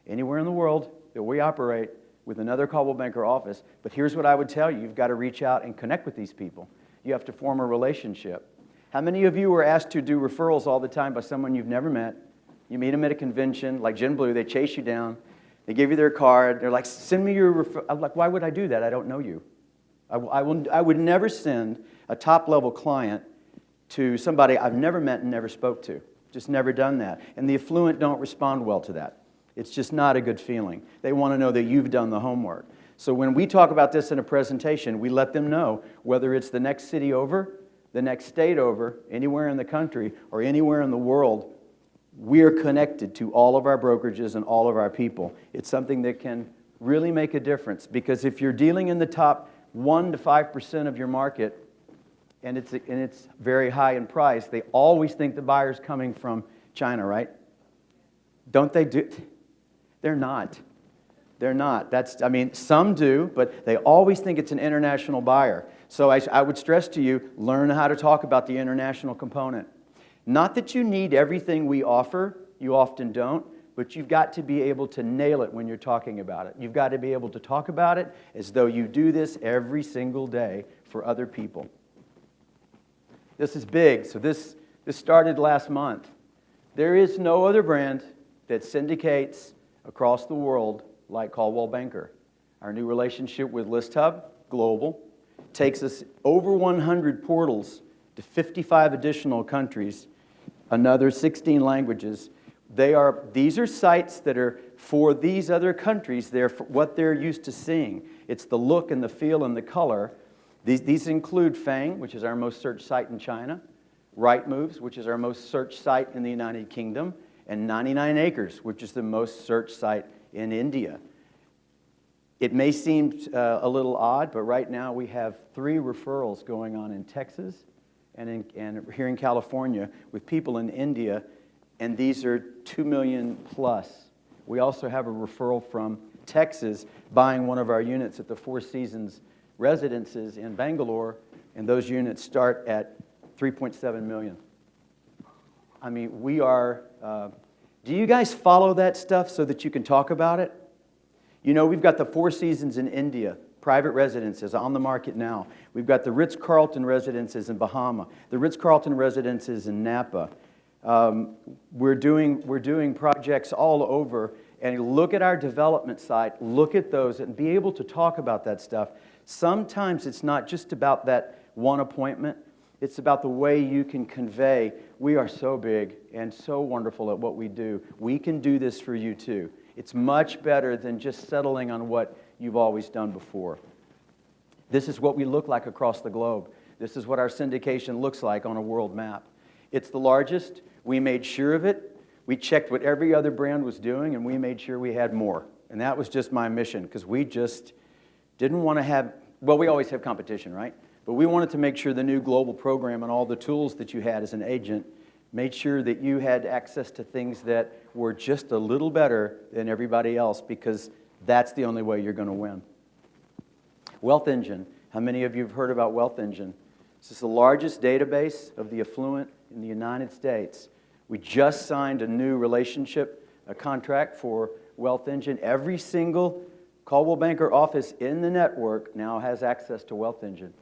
anywhere in the world that we operate with another Coldwell Banker office. But here's what I would tell you. You've got to reach out and connect with these people. You have to form a relationship. How many of you were asked to do referrals all the time by someone you've never met? You meet them at a convention, like Gin Blue, they chase you down. They give you their card. They're like, send me your referral. I'm like, why would I do that? I don't know you. I would never send a top-level client to somebody I've never met and never spoke to. Just never done that. And the affluent don't respond well to that. It's just not a good feeling. They want to know that you've done the homework. So when we talk about this in a presentation, we let them know whether it's the next city over, the next state over, anywhere in the country, or anywhere in the world, we're connected to all of our brokerages and all of our people. It's something that can really make a difference, because if you're dealing in the top 1 to 5% of your market, and it's very high in price, they always think the buyer's coming from China, right? Don't they do? They're not. They're not. Some do, but they always think it's an international buyer. So I would stress to you, learn how to talk about the international component. Not that you need everything we offer, you often don't, but you've got to be able to nail it when you're talking about it. You've got to be able to talk about it as though you do this every single day for other people. This is big. So this started last month. There is no other brand that syndicates across the world like Coldwell Banker. Our new relationship with ListHub Global takes us over 100 portals to 55 additional countries, another 16 languages. These are sites that are for these other countries. They're for what they're used to seeing. It's the look and the feel and the color. These include Fang, which is our most searched site in China, Rightmoves, which is our most searched site in the United Kingdom, and 99 Acres, which is the most searched site in India. It may seem a little odd, but right now we have 3 referrals going on in Texas and here in California with people in India, and these are 2 million plus. We also have a referral from Texas buying one of our units at the Four Seasons residences in Bangalore, and those units start at 3.7 million. I mean, we are, do you guys follow that stuff so that you can talk about it? You know, we've got the Four Seasons in India, private residences on the market now. We've got the Ritz-Carlton residences in Bahama, the Ritz-Carlton residences in Napa. We're doing projects all over, and look at our development site, look at those, and be able to talk about that stuff. Sometimes it's not just about that one appointment, it's about the way you can convey, we are so big and so wonderful at what we do. We can do this for you too. It's much better than just settling on what you've always done before. This is what we look like across the globe. This is what our syndication looks like on a world map. It's the largest. We made sure of it. We checked what every other brand was doing, and we made sure we had more. And that was just my mission, because we just didn't want to have, well, we always have competition, right? But we wanted to make sure the new global program and all the tools that you had as an agent made sure that you had access to things that were just a little better than everybody else, because that's the only way you're going to win. Wealth Engine. How many of you have heard about Wealth Engine? This is the largest database of the affluent in the United States. We just signed a new relationship, a contract for Wealth Engine. Every single Coldwell Banker office in the network now has access to Wealth Engine.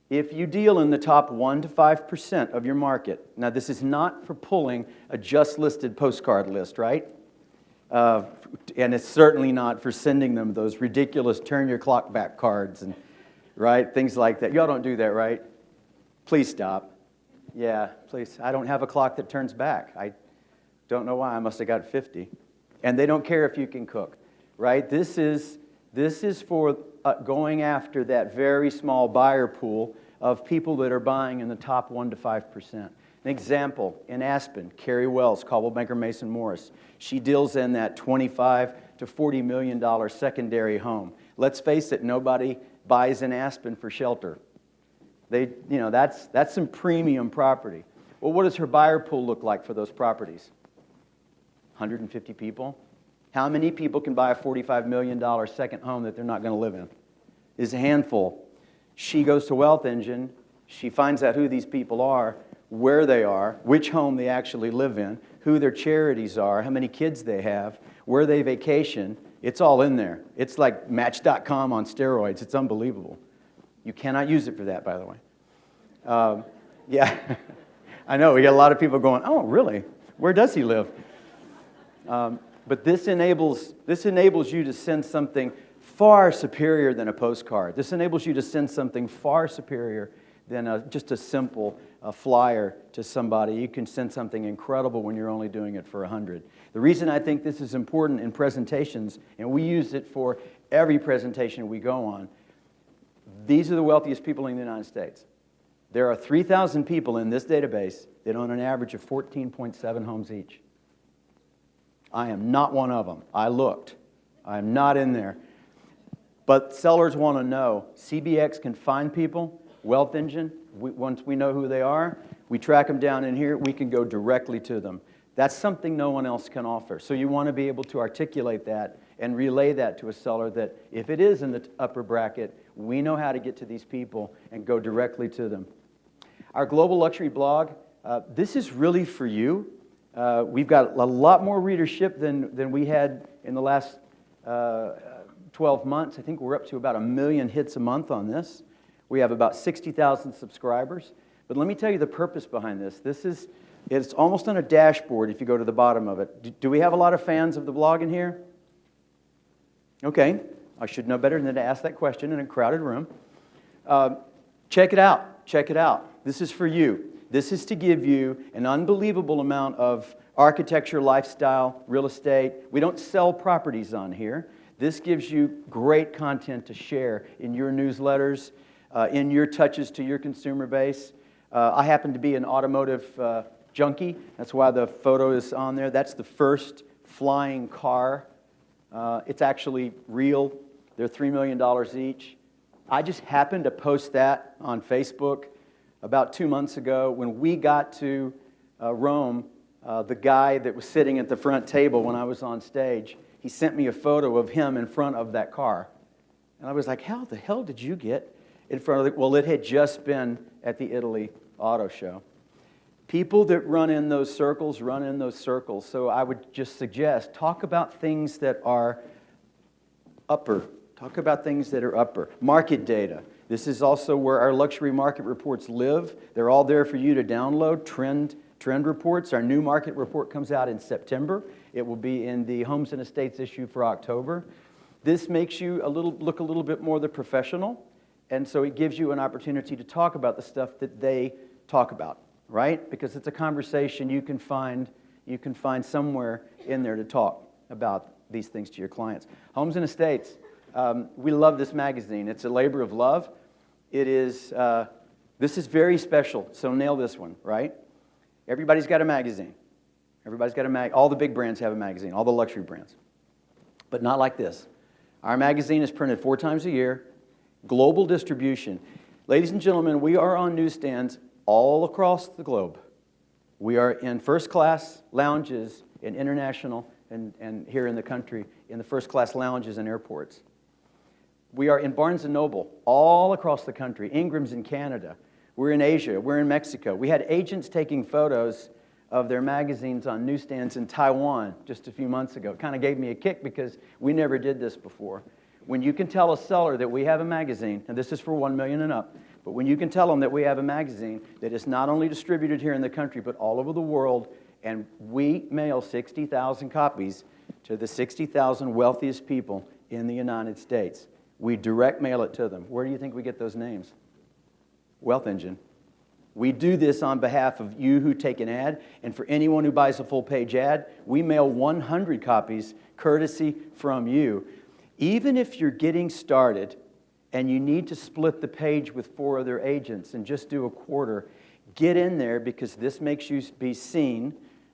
If you deal in the top 1 to 5% of your market, now this is not for pulling a just listed postcard list, right? And it's certainly not for sending them those ridiculous turn your clock back cards and right, things like that. Y'all don't do that, right? Please stop. Yeah, please. I don't have a clock that turns back. I don't know why. I must have got 50. And they don't care if you can cook, right? This is for going after that very small buyer pool of people that are buying in the top 1 to 5%. An example, in Aspen, Carrie Wells, Coldwell Banker Mason Morris. She deals in that $25 to $40 million secondary home. Let's face it, nobody buys in Aspen for shelter. That's some premium property. Well, what does her buyer pool look like for those properties? 150 people? How many people can buy a $45 million second home that they're not going to live in? It's a handful. She goes to Wealth Engine. She finds out who these people are, where they are, which home they actually live in, who their charities are, how many kids they have, where they vacation. It's all in there. It's like Match.com on steroids. It's unbelievable. You cannot use it for that, by the way. Yeah, I know. We got a lot of people going, oh, really? Where does he live? But this enables you to send something far superior than a postcard. This enables you to send something far superior than just a simple flyer to somebody. You can send something incredible when you're only doing it for 100. The reason I think this is important in presentations, and we use it for every presentation we go on, these are the wealthiest people in the United States. There are 3,000 people in this database that own an average of 14.7 homes each. I am not one of them. I looked. I am not in there. But sellers want to know. CBX can find people. Wealth Engine, once we know who they are, we track them down in here, we can go directly to them. That's something no one else can offer. So you want to be able to articulate that and relay that to a seller that if it is in the upper bracket, we know how to get to these people and go directly to them. Our Global Luxury blog, this is really for you. We've got a lot more readership than we had in the last 12 months. I think we're up to about 1 million hits a month on this. We have about 60,000 subscribers. But let me tell you the purpose behind this. It's almost on a dashboard if you go to the bottom of it. Do we have a lot of fans of the blog in here? Okay. I should know better than to ask that question in a crowded room. Check it out. Check it out. This is for you. This is to give you an unbelievable amount of architecture, lifestyle, real estate. We don't sell properties on here. This gives you great content to share in your newsletters, in your touches to your consumer base. I happen to be an automotive junkie. That's why the photo is on there. That's the first flying car. It's actually real. They're $3 million each. I just happened to post that on Facebook about 2 months ago. When we got to Rome, the guy that was sitting at the front table when I was on stage, he sent me a photo of him in front of that car. And I was like, how the hell did you get in front of it? Well, it had just been at the Italy Auto Show. People that run in those circles run in those circles. So I would just suggest, talk about things that are upper. Talk about things that are upper. Market data. This is also where our luxury market reports live. They're all there for you to download. Trend reports. Our new market report comes out in September. It will be in the Homes and Estates issue for October. This makes you look a little bit more the professional, and so it gives you an opportunity to talk about the stuff that they talk about, right? Because it's a conversation you can find somewhere in there to talk about these things to your clients. Homes and Estates. We love this magazine. It's a labor of love. It is. This is very special. So nail this one, right? Everybody's got a magazine. Everybody's got a mag. All the big brands have a magazine. All the luxury brands, but not like this. Our magazine is printed 4 times a year. Global distribution. Ladies and gentlemen, we are on newsstands all across the globe. We are in first-class lounges in international and here in the country in the first-class lounges and airports. We are in Barnes & Noble all across the country. Ingram's in Canada. We're in Asia. We're in Mexico. We had agents taking photos of their magazines on newsstands in Taiwan just a few months ago. It kind of gave me a kick because we never did this before. When you can tell a seller that we have a magazine, and this is for $1 million and up, but when you can tell them that we have a magazine that is not only distributed here in the country, but all over the world, and we mail 60,000 copies to the 60,000 wealthiest people in the United States. We direct mail it to them. Where do you think we get those names? Wealth Engine. We do this on behalf of you who take an ad, and for anyone who buys a full-page ad, we mail 100 copies courtesy from you. Even if you're getting started and you need to split the page with 4 other agents and just do a quarter, get in there because this makes you be seen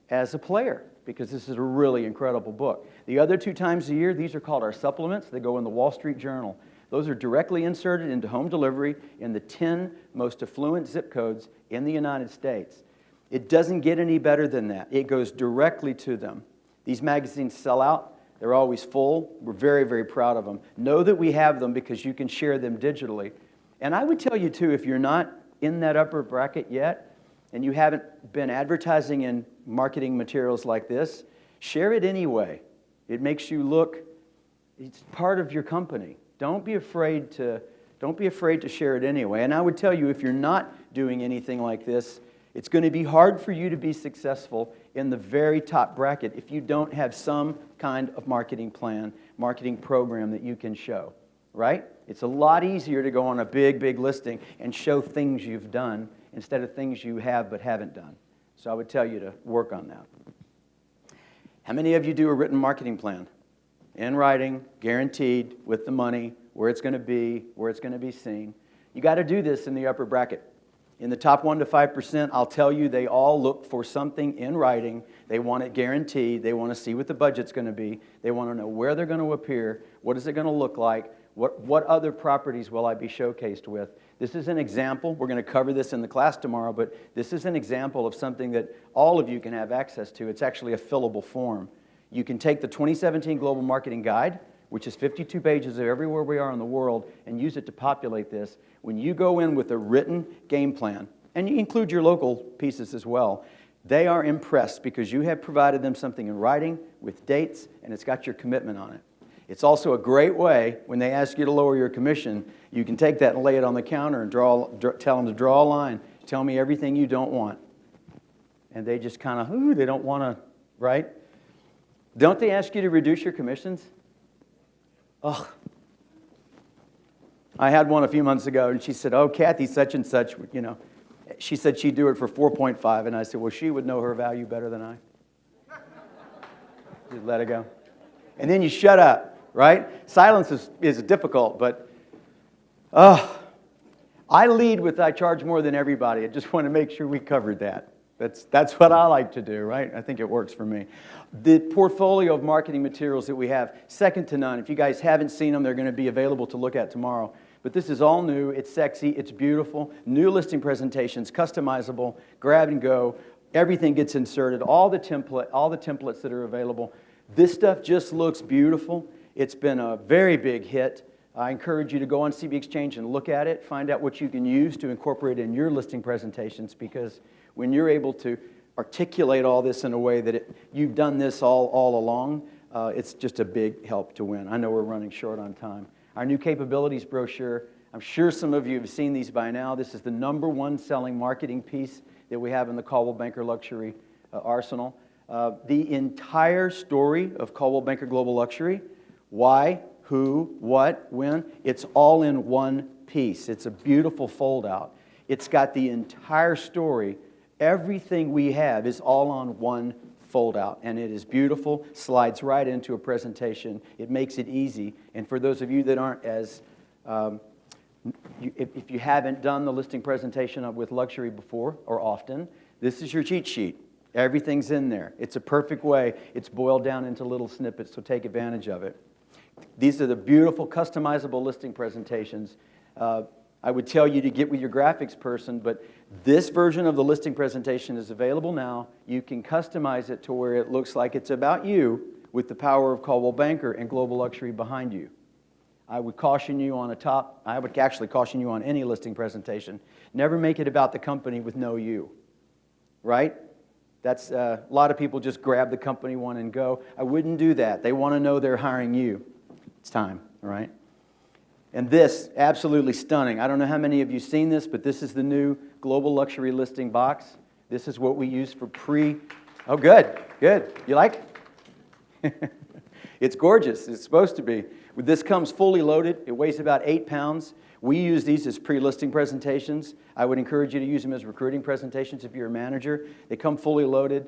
as a player, because this is a really incredible book. The other 2 times a year, these are called our supplements. They go in the Wall Street Journal. Those are directly inserted into home delivery in the 10 most affluent zip codes in the United States. It doesn't get any better than that. It goes directly to them. These magazines sell out. They're always full. We're very, very proud of them. Know that we have them because you can share them digitally. And I would tell you, too, if you're not in that upper bracket yet and you haven't been advertising in marketing materials like this, share it anyway. It makes you look, it's part of your company. Don't be afraid to share it anyway. And I would tell you, if you're not doing anything like this, it's going to be hard for you to be successful in the very top bracket if you don't have some kind of marketing plan, marketing program that you can show, right? It's a lot easier to go on a big, big listing and show things you've done instead of things you have but haven't done. So I would tell you to work on that. How many of you do a written marketing plan? In writing, guaranteed, with the money, where it's going to be seen. You got to do this in the upper bracket. In the top 1 to 5%, I'll tell you they all look for something in writing. They want it guaranteed. They want to see what the budget's going to be. They want to know where they're going to appear. What is it going to look like? What other properties will I be showcased with? This is an example. We're going to cover this in the class tomorrow, but this is an example of something that all of you can have access to. It's actually a fillable form. You can take the 2017 Global Marketing Guide, which is 52 pages of everywhere we are in the world, and use it to populate this. When you go in with a written game plan, and you include your local pieces as well, they are impressed because you have provided them something in writing with dates, and it's got your commitment on it. It's also a great way, when they ask you to lower your commission, you can take that and lay it on the counter and tell them to draw a line. Tell me everything you don't want. And they just kind of, they don't want to, right? Don't they ask you to reduce your commissions? Ugh. I had one a few months ago, and she said, oh, Kathy, such and such, she said she'd do it for 4.5, and I said, well, she would know her value better than I. Just let it go. And then you shut up, right? Silence is difficult, but I lead with I charge more than everybody. I just want to make sure we covered that. That's what I like to do, right? I think it works for me. The portfolio of marketing materials that we have, second to none. If you guys haven't seen them, they're going to be available to look at tomorrow. But this is all new, it's sexy, it's beautiful, new listing presentations, customizable, grab and go, everything gets inserted, all the templates that are available. This stuff just looks beautiful. It's been a very big hit. I encourage you to go on CB Exchange and look at it, find out what you can use to incorporate in your listing presentations, because when you're able to articulate all this in a way that you've done this all along, it's just a big help to win. I know we're running short on time. Our new Capabilities Brochure, I'm sure some of you have seen these by now. This is the #1 selling marketing piece that we have in the Coldwell Banker Luxury arsenal. The entire story of Coldwell Banker Global Luxury, why, who, what, when, it's all in one piece. It's a beautiful fold-out. It's got the entire story. Everything we have is all on one fold-out, and it is beautiful, slides right into a presentation. It makes it easy, and for those of you that aren't as, if you haven't done the listing presentation with luxury before or often, this is your cheat sheet. Everything's in there. It's a perfect way. It's boiled down into little snippets, so take advantage of it. These are the beautiful customizable listing presentations. I would tell you to get with your graphics person, but this version of the listing presentation is available now. You can customize it to where it looks like it's about you with the power of Coldwell Banker and Global Luxury behind you. I would caution you on I would actually caution you on any listing presentation. Never make it about the company with no you, right? That's, a lot of people just grab the company one and go. I wouldn't do that. They want to know they're hiring you. It's time, all right? And this, absolutely stunning. I don't know how many of you have seen this, but this is the new Global Luxury Listing Box. This is what we use for oh, good, good. You like it? It's gorgeous. It's supposed to be. This comes fully loaded. It weighs about 8 pounds. We use these as pre-listing presentations. I would encourage you to use them as recruiting presentations if you're a manager. They come fully loaded.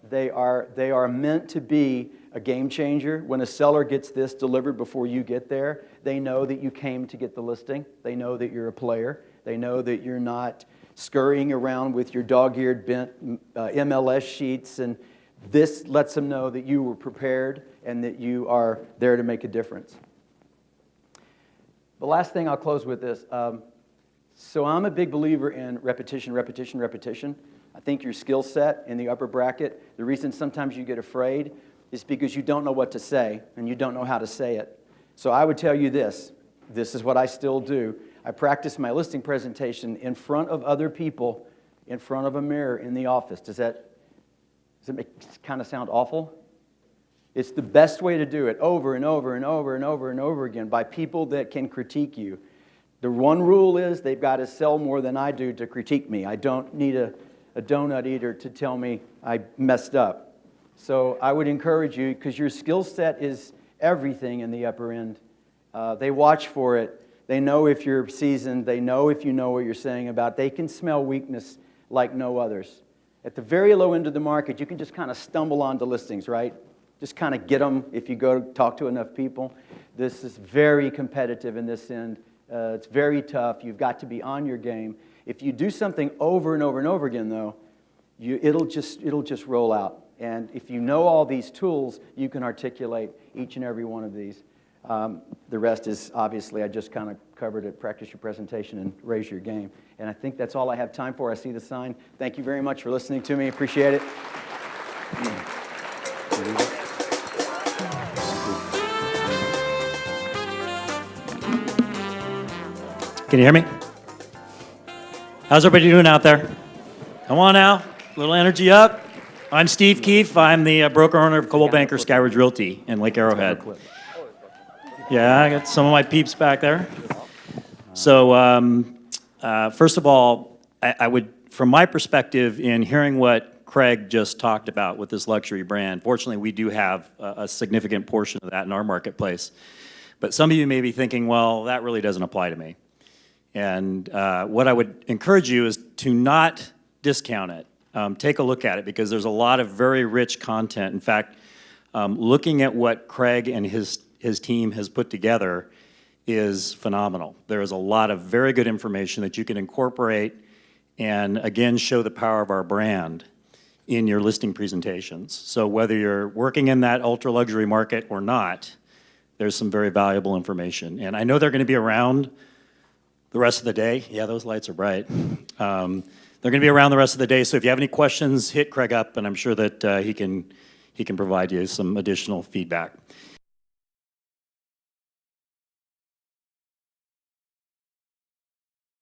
They are meant to be a game changer. When a seller gets this delivered before you get there, they know that you came to get the listing. They know that you're a player. They know that you're not scurrying around with your dog-eared bent MLS sheets, and this lets them know that you were prepared and that you are there to make a difference. The last thing I'll close with this. So I'm a big believer in repetition, repetition, repetition. I think your skill set in the upper bracket, the reason sometimes you get afraid is because you don't know what to say and you don't know how to say it. So I would tell you this. This is what I still do. I practice my listing presentation in front of other people, in front of a mirror in the office. Does it kind of sound awful? It's the best way to do it over and over and over and over and over again by people that can critique you. The one rule is they've got to sell more than I do to critique me. I don't need a donut eater to tell me I messed up. So I would encourage you, because your skill set is everything in the upper end. They watch for it. They know if you're seasoned. They know if you know what you're saying about it. They can smell weakness like no others. At the very low end of the market, you can just kind of stumble onto listings, right? Just kind of get them if you go talk to enough people. This is very competitive in this end. It's very tough. You've got to be on your game. If you do something over and over and over again, though, it'll just roll out. And if you know all these tools, you can articulate each and every one of these. The rest is, obviously, I just kind of covered it. Practice your presentation and raise your game. And I think that's all I have time for. I see the sign. Thank you very much for listening to me. Appreciate it. Can you hear me? How's everybody doing out there? Come on now, a little energy up. I'm Steve Keefe. I'm the broker owner of Coldwell Banker Skyward Realty in Lake Arrowhead. Yeah, I got some of my peeps back there. So first of all, I would, from my perspective, in hearing what Craig just talked about with this luxury brand, fortunately we do have a significant portion of that in our marketplace. But some of you may be thinking, well, that really doesn't apply to me. And what I would encourage you is to not discount it. Take a look at it because there's a lot of very rich content. In fact, looking at what Craig and his team has put together is phenomenal. There is a lot of very good information that you can incorporate and again show the power of our brand in your listing presentations. So whether you're working in that ultra luxury market or not, there's some very valuable information. And I know they're going to be around the rest of the day. Yeah, those lights are bright. They're going to be around the rest of the day. So if you have any questions, hit Craig up, and I'm sure that he can provide you some additional feedback.